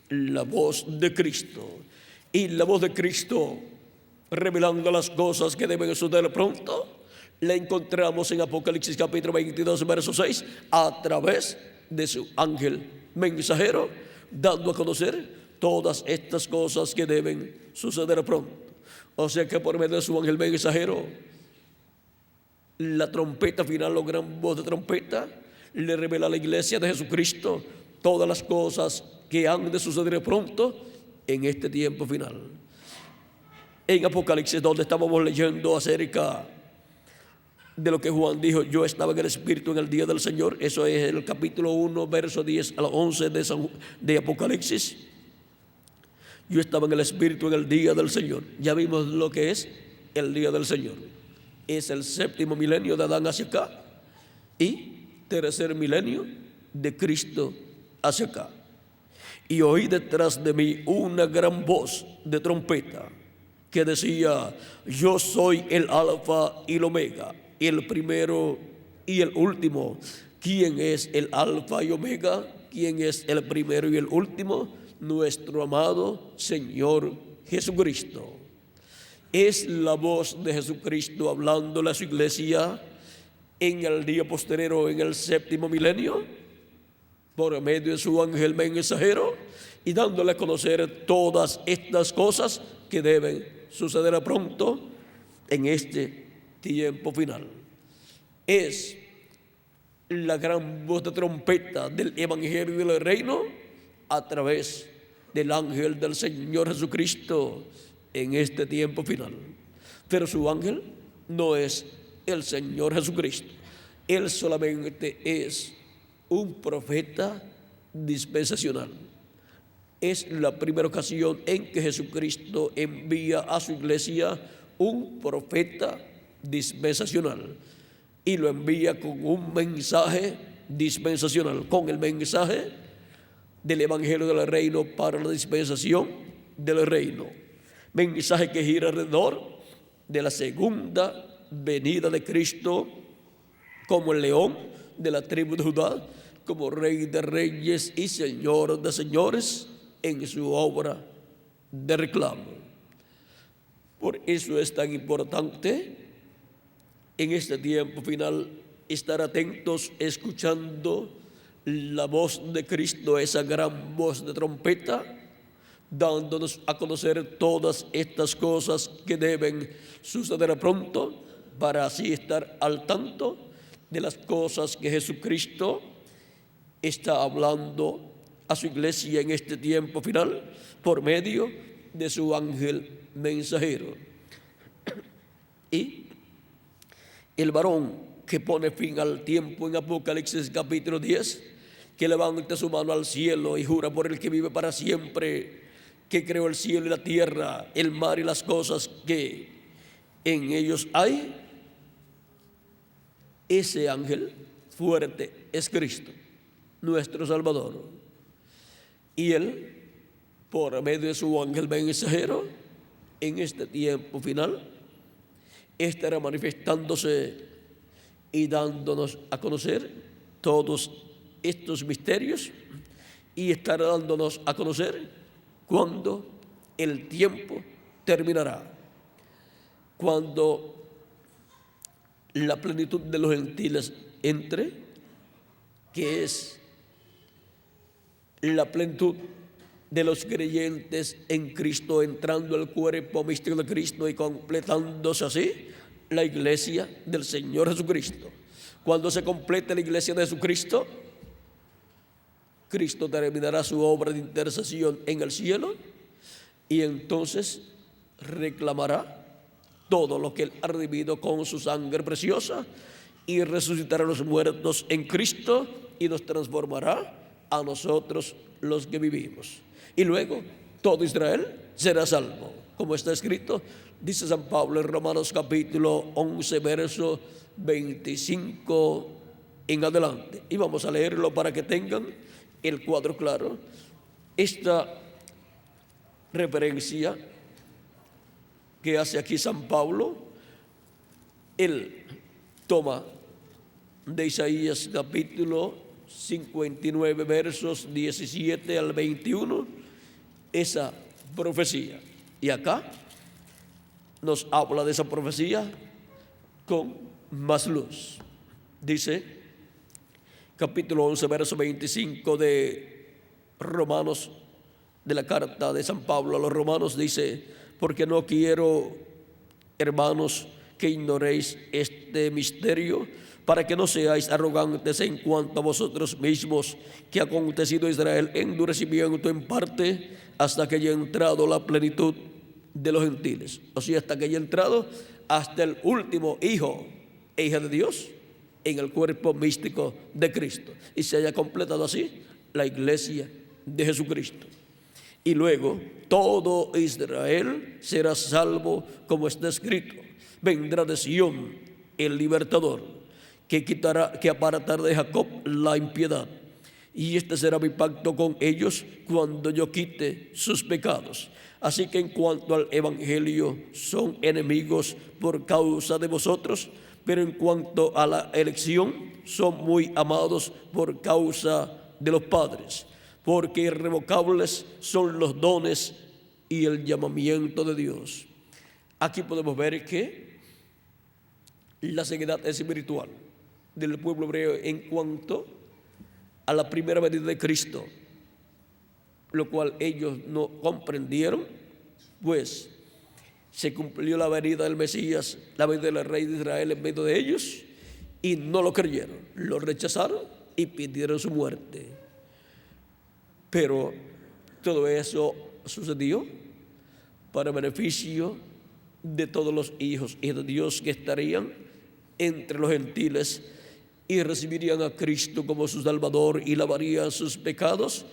la voz de Cristo. Y la voz de Cristo revelando las cosas que deben suceder pronto, la encontramos en Apocalipsis capítulo 22, verso 6, a través de su ángel mensajero, dando a conocer todas estas cosas que deben suceder pronto. O sea que por medio de su ángel mensajero, la trompeta final o gran voz de trompeta le revela a la iglesia de Jesucristo todas las cosas que han de suceder pronto en este tiempo final. En Apocalipsis, donde estábamos leyendo acerca de lo que Juan dijo: yo estaba en el Espíritu en el día del Señor. Eso es el capítulo 1, verso 10 al 11 de Apocalipsis. Yo estaba en el Espíritu en el día del Señor. Ya vimos lo que es el día del Señor. Es el séptimo milenio de Adán hacia acá y tercer milenio de Cristo hacia acá. Y oí detrás de mí una gran voz de trompeta que decía: yo soy el Alfa y el Omega, el primero y el último. ¿Quién es el Alfa y Omega? ¿Quién es el primero y el último? Nuestro amado Señor Jesucristo. Es la voz de Jesucristo hablándole a su iglesia en el día posterior, en el séptimo milenio, por medio de su ángel mensajero, y dándole a conocer todas estas cosas que deben suceder pronto en este tiempo final. Es la gran voz de trompeta del Evangelio del Reino a través del ángel del Señor Jesucristo en este tiempo final. Pero su ángel no es el Señor Jesucristo. Él solamente es un profeta dispensacional. Es la primera ocasión en que Jesucristo envía a su iglesia un profeta dispensacional, y lo envía con un mensaje dispensacional, con el mensaje del Evangelio del Reino para la dispensación del reino. Mensaje que gira alrededor de la segunda venida de Cristo como el león de la tribu de Judá, como Rey de reyes y Señor de señores en su obra de reclamo. Por eso es tan importante en este tiempo final estar atentos, escuchando la voz de Cristo, esa gran voz de trompeta, dándonos a conocer todas estas cosas que deben suceder pronto, para así estar al tanto de las cosas que Jesucristo está hablando a su iglesia en este tiempo final por medio de su ángel mensajero. Y el varón que pone fin al tiempo en Apocalipsis capítulo 10, que levanta su mano al cielo y jura por el que vive para siempre, que creó el cielo y la tierra, el mar y las cosas que en ellos hay. Ese ángel fuerte es Cristo, nuestro Salvador. Y Él, por medio de su ángel mensajero, en este tiempo final, estará manifestándose y dándonos a conocer todos estos misterios, y estará dándonos a conocer cuando el tiempo terminará, cuando la plenitud de los gentiles entre, que es la plenitud de los creyentes en Cristo, entrando al cuerpo místico de Cristo y completándose así la iglesia del Señor Jesucristo. Cuando se complete la iglesia de Jesucristo, Cristo terminará su obra de intercesión en el cielo, y entonces reclamará todo lo que Él ha redimido con su sangre preciosa, y resucitará a los muertos en Cristo y nos transformará a nosotros los que vivimos. Y luego todo Israel será salvo, como está escrito, dice San Pablo en Romanos capítulo 11, verso 25 en adelante. Y vamos a leerlo para que tengan el cuadro claro. Esta referencia que hace aquí San Pablo, él toma de Isaías capítulo 59, versos 17 al 21, esa profecía. Y acá nos habla de esa profecía con más luz. Dice, capítulo 11, verso 25 de Romanos, de la carta de San Pablo a los romanos, dice: porque no quiero, hermanos, que ignoréis este misterio, para que no seáis arrogantes en cuanto a vosotros mismos, que ha acontecido a Israel endurecimiento en parte, hasta que haya entrado la plenitud de los gentiles. O sea, hasta que haya entrado hasta el último hijo e hija de Dios en el cuerpo místico de Cristo, y se haya completado así la iglesia de Jesucristo. Y luego todo Israel será salvo, como está escrito: vendrá de Sión el libertador, que apartará de Jacob la impiedad. Y este será mi pacto con ellos cuando yo quite sus pecados. Así que en cuanto al evangelio, son enemigos por causa de vosotros, pero en cuanto a la elección, son muy amados por causa de los padres, porque irrevocables son los dones y el llamamiento de Dios. Aquí podemos ver que la ceguedad espiritual del pueblo hebreo en cuanto a la primera venida de Cristo, lo cual ellos no comprendieron, pues se cumplió la venida del Mesías, la venida del Rey de Israel en medio de ellos, y no lo creyeron, lo rechazaron y pidieron su muerte. Pero todo eso sucedió para beneficio de todos los hijos y de Dios que estarían entre los gentiles y recibirían a Cristo como su Salvador y lavarían sus pecados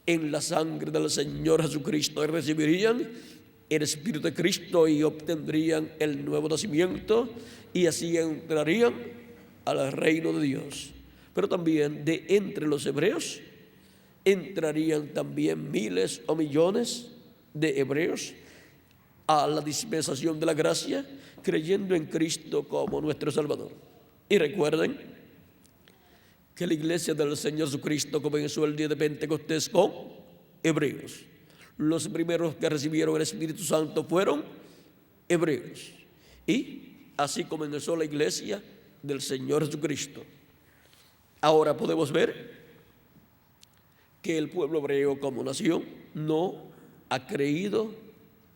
en la sangre del Señor Jesucristo, y recibirían el Espíritu de Cristo y obtendrían el nuevo nacimiento, y así entrarían al reino de Dios. Pero también de entre los hebreos entrarían también miles o millones de hebreos a la dispensación de la gracia, creyendo en Cristo como nuestro Salvador. Y recuerden que la iglesia del Señor Jesucristo comenzó el día de Pentecostés con hebreos. Los primeros que recibieron el Espíritu Santo fueron hebreos. Y así comenzó la iglesia del Señor Jesucristo. Ahora podemos ver que el pueblo hebreo como nación no ha creído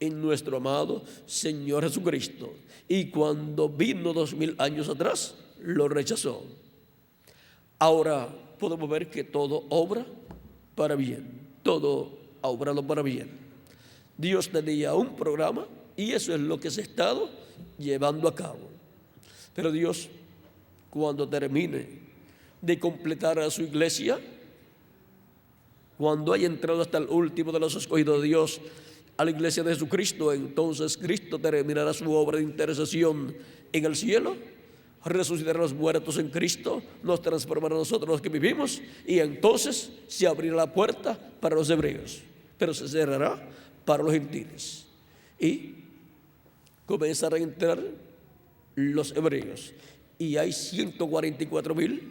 en nuestro amado Señor Jesucristo. Y cuando vino 2000 años atrás, lo rechazó. Ahora podemos ver que todo obra para bien, todo ha obrado para bien. Dios tenía un programa y eso es lo que se ha estado llevando a cabo. Pero Dios, cuando termine de completar a su iglesia, cuando haya entrado hasta el último de los escogidos de Dios a la iglesia de Jesucristo, entonces Cristo terminará su obra de intercesión en el cielo, resucitará a los muertos en Cristo, nos transformará a nosotros los que vivimos, y entonces se abrirá la puerta para los hebreos, pero se cerrará para los gentiles, y comenzarán a entrar los hebreos, y hay 144,000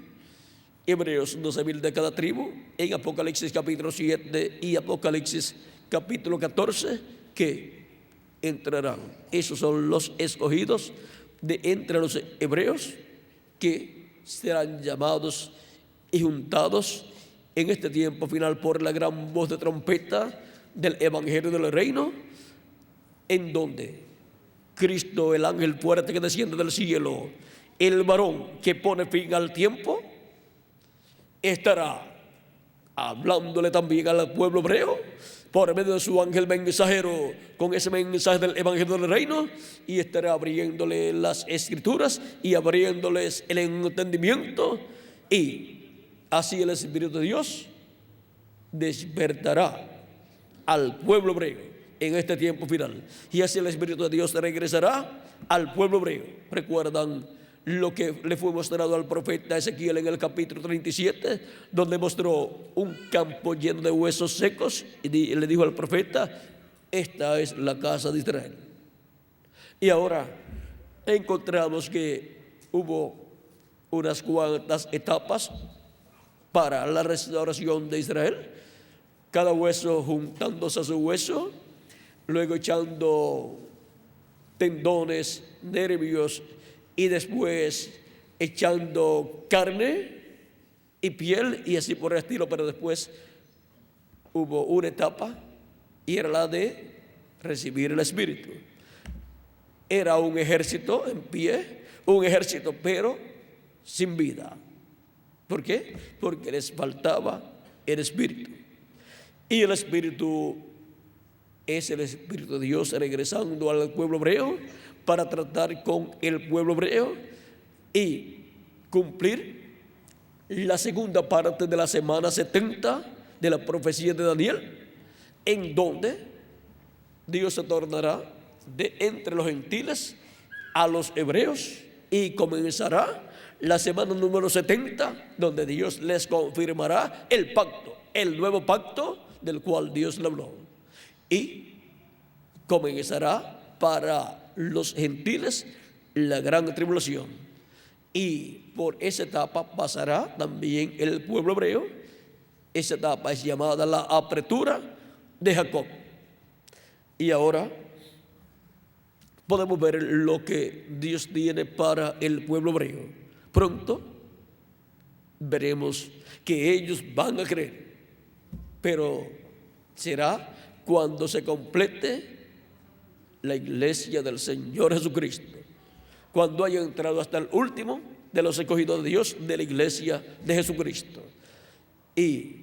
hebreos, 12,000 de cada tribu, en Apocalipsis capítulo 7 y Apocalipsis capítulo 14, que entrarán. Esos son los escogidos de entre los hebreos, que serán llamados y juntados en este tiempo final por la gran voz de trompeta del evangelio del reino, en donde Cristo, el ángel fuerte que desciende del cielo, el varón que pone fin al tiempo, estará hablándole también al pueblo hebreo por medio de su ángel mensajero, con ese mensaje del evangelio del reino, y estará abriéndole las escrituras y abriéndoles el entendimiento, y así el Espíritu de Dios despertará al pueblo hebreo en este tiempo final, y así el Espíritu de Dios regresará al pueblo hebreo. ¿Recuerdan lo que le fue mostrado al profeta Ezequiel en el capítulo 37, donde mostró un campo lleno de huesos secos, y le dijo al profeta: esta es la casa de Israel? Y ahora encontramos que hubo unas cuantas etapas para la restauración de Israel, cada hueso juntándose a su hueso, luego echando tendones, nervios, y después echando carne y piel, y así por el estilo. Pero después hubo una etapa, y era la de recibir el Espíritu. Era un ejército en pie, un ejército pero sin vida. ¿Por qué? Porque les faltaba el Espíritu. Y el Espíritu es el Espíritu de Dios regresando al pueblo hebreo para tratar con el pueblo hebreo y cumplir la segunda parte de la semana 70 de la profecía de Daniel, en donde Dios se tornará de entre los gentiles a los hebreos y comenzará la semana número 70, donde Dios les confirmará el pacto, el nuevo pacto del cual Dios le habló. Y comenzará para los gentiles la gran tribulación. Y por esa etapa pasará también el pueblo hebreo. Esa etapa es llamada la apertura de Jacob. Y ahora podemos ver lo que Dios tiene para el pueblo hebreo. Pronto veremos que ellos van a creer, pero será cuando se complete la iglesia del Señor Jesucristo, cuando haya entrado hasta el último de los escogidos de Dios de la iglesia de Jesucristo. Y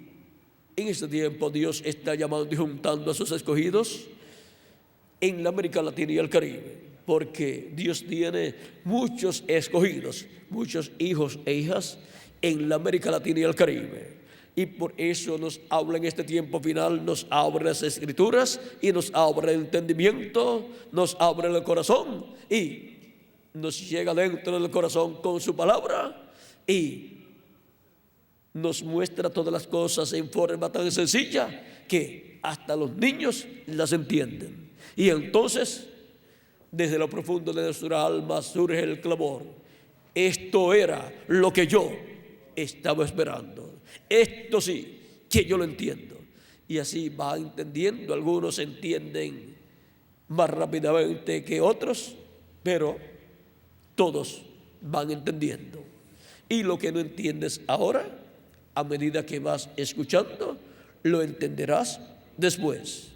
en este tiempo Dios está llamando y juntando a sus escogidos en la América Latina y el Caribe, porque Dios tiene muchos escogidos, muchos hijos e hijas en la América Latina y el Caribe. Y por eso nos habla en este tiempo final, nos abre las Escrituras y nos abre el entendimiento, nos abre el corazón y nos llega dentro del corazón con su palabra y nos muestra todas las cosas en forma tan sencilla que hasta los niños las entienden. Y entonces, desde lo profundo de nuestra alma surge el clamor: esto era lo que yo estaba esperando. Esto sí, que yo lo entiendo. Y así va entendiendo. Algunos entienden más rápidamente que otros, pero todos van entendiendo. Y lo que no entiendes ahora, a medida que vas escuchando, lo entenderás después.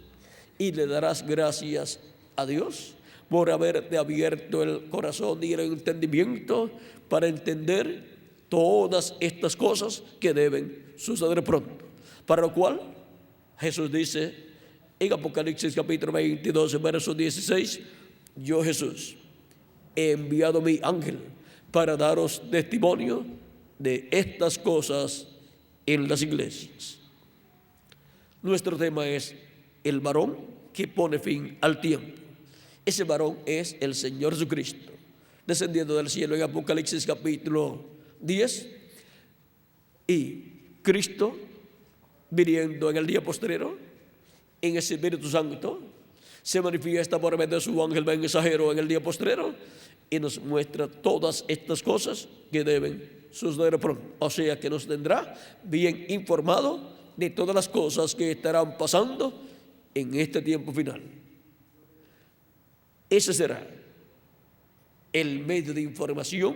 Y le darás gracias a Dios por haberte abierto el corazón y el entendimiento para entender todas estas cosas que deben suceder pronto. Para lo cual Jesús dice en Apocalipsis capítulo 22, verso 16: yo, Jesús, he enviado mi ángel para daros testimonio de estas cosas en las iglesias. Nuestro tema es el varón que pone fin al tiempo. Ese varón es el Señor Jesucristo, descendiendo del cielo en Apocalipsis capítulo 10, y Cristo viniendo en el día postrero en ese Espíritu Santo se manifiesta por medio de su ángel mensajero en el día postrero y nos muestra todas estas cosas que deben suceder pronto. O sea que nos tendrá bien informado de todas las cosas que estarán pasando en este tiempo final. Ese será el medio de información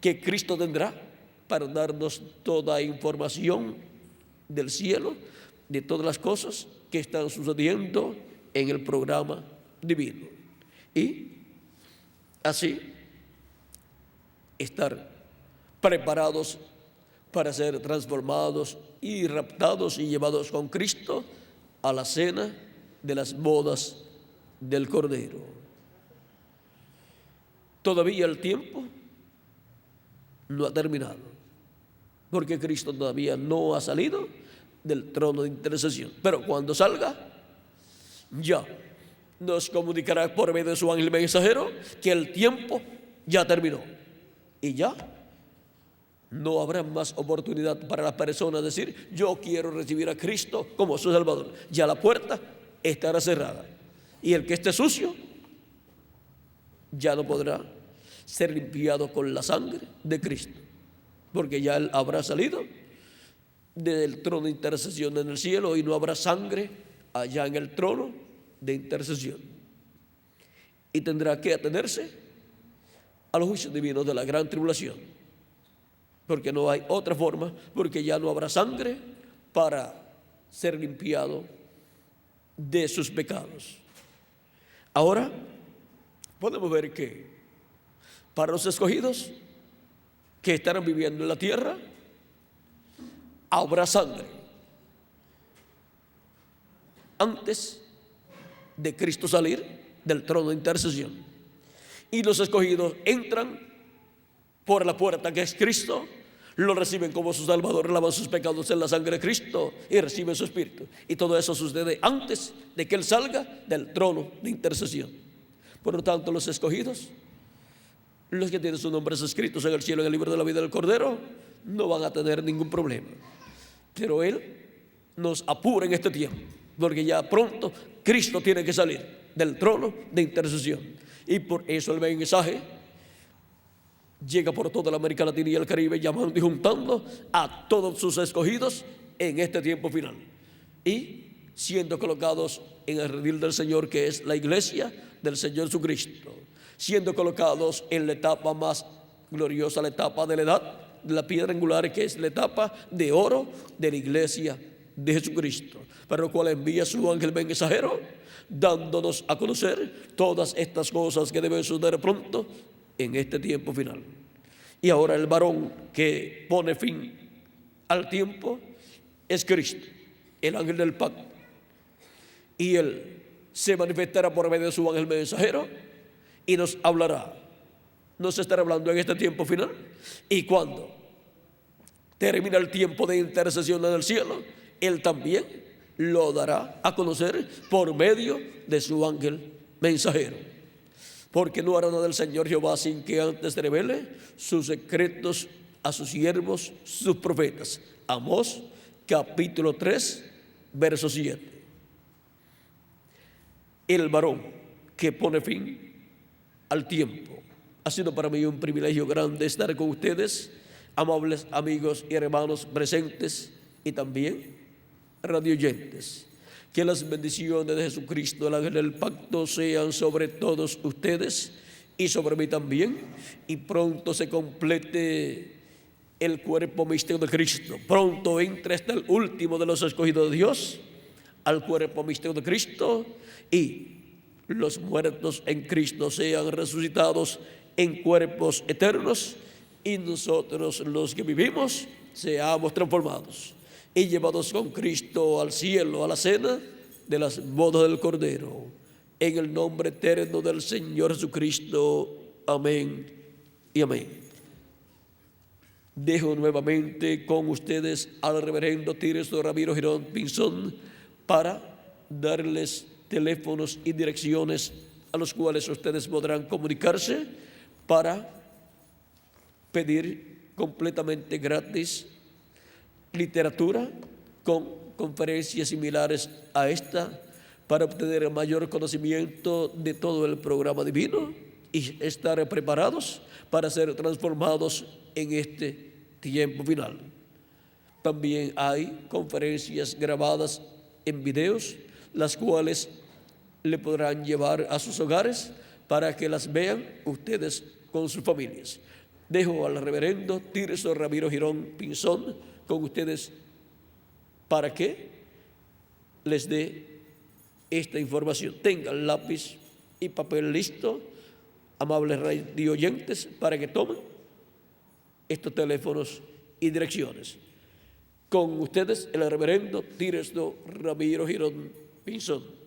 que Cristo tendrá para darnos toda información del cielo, de todas las cosas que están sucediendo en el programa divino. Y así estar preparados para ser transformados y raptados y llevados con Cristo a la cena de las bodas del Cordero. Todavía el tiempo no ha terminado, porque Cristo todavía no ha salido del trono de intercesión. Pero cuando salga, ya nos comunicará por medio de su ángel mensajero que el tiempo ya terminó. Y ya no habrá más oportunidad para las personas de decir: yo quiero recibir a Cristo como su Salvador. Ya la puerta estará cerrada. Y el que esté sucio ya no podrá ser limpiado con la sangre de Cristo, porque ya Él habrá salido del trono de intercesión en el cielo y no habrá sangre allá en el trono de intercesión. Y tendrá que atenerse a los juicios divinos de la gran tribulación, porque no hay otra forma, porque ya no habrá sangre para ser limpiado de sus pecados. Ahora podemos ver que para los escogidos que estarán viviendo en la tierra habrá sangre antes de Cristo salir del trono de intercesión. Y los escogidos entran por la puerta que es Cristo, lo reciben como su Salvador, lavan sus pecados en la sangre de Cristo y reciben su Espíritu. Y todo eso sucede antes de que Él salga del trono de intercesión. Por lo tanto, los escogidos, los que tienen sus nombres escritos en el cielo, en el libro de la vida del Cordero, no van a tener ningún problema. Pero Él nos apura en este tiempo, porque ya pronto Cristo tiene que salir del trono de intercesión. Y por eso el mensaje llega por toda la América Latina y el Caribe, llamando y juntando a todos sus escogidos en este tiempo final, y siendo colocados en el redil del Señor, que es la iglesia del Señor Jesucristo, siendo colocados en la etapa más gloriosa, la etapa de la edad de la piedra angular, que es la etapa de oro de la iglesia de Jesucristo, para lo cual envía su ángel mensajero, dándonos a conocer todas estas cosas que deben suceder pronto en este tiempo final. Y ahora el varón que pone fin al tiempo es Cristo, el ángel del pacto, y Él se manifestará por medio de su ángel mensajero y nos hablará. Nos estará hablando en este tiempo final, y cuando termina el tiempo de intercesión en el cielo, Él también lo dará a conocer por medio de su ángel mensajero. Porque no hará nada el Señor Jehová sin que antes revele sus secretos a sus siervos, sus profetas. Amós capítulo 3, verso 7. El varón que pone fin al tiempo. Ha sido para mí un privilegio grande estar con ustedes, amables amigos y hermanos presentes y también radioyentes. Que las bendiciones de Jesucristo, el ángel del pacto, sean sobre todos ustedes y sobre mí también, y pronto se complete el cuerpo místico de Cristo. Pronto entre hasta el último de los escogidos de Dios al cuerpo místico de Cristo, y los muertos en Cristo sean resucitados en cuerpos eternos, y nosotros los que vivimos seamos transformados y llevados con Cristo al cielo, a la cena de las bodas del Cordero, en el nombre eterno del Señor Jesucristo. Amén y amén. Dejo nuevamente con ustedes al reverendo Tirso Ramiro Girón Pinzón para darles teléfonos y direcciones a los cuales ustedes podrán comunicarse para pedir completamente gratis literatura con conferencias similares a esta, para obtener mayor conocimiento de todo el programa divino y estar preparados para ser transformados en este tiempo final. También hay conferencias grabadas en videos, las cuales le podrán llevar a sus hogares para que las vean ustedes con sus familias. Dejo al reverendo Tirso Ramiro Girón Pinzón con ustedes para que les dé esta información. Tengan lápiz y papel listo, amables radio oyentes, para que tomen estos teléfonos y direcciones. Con ustedes el reverendo Tirso Ramiro Girón Pinzón.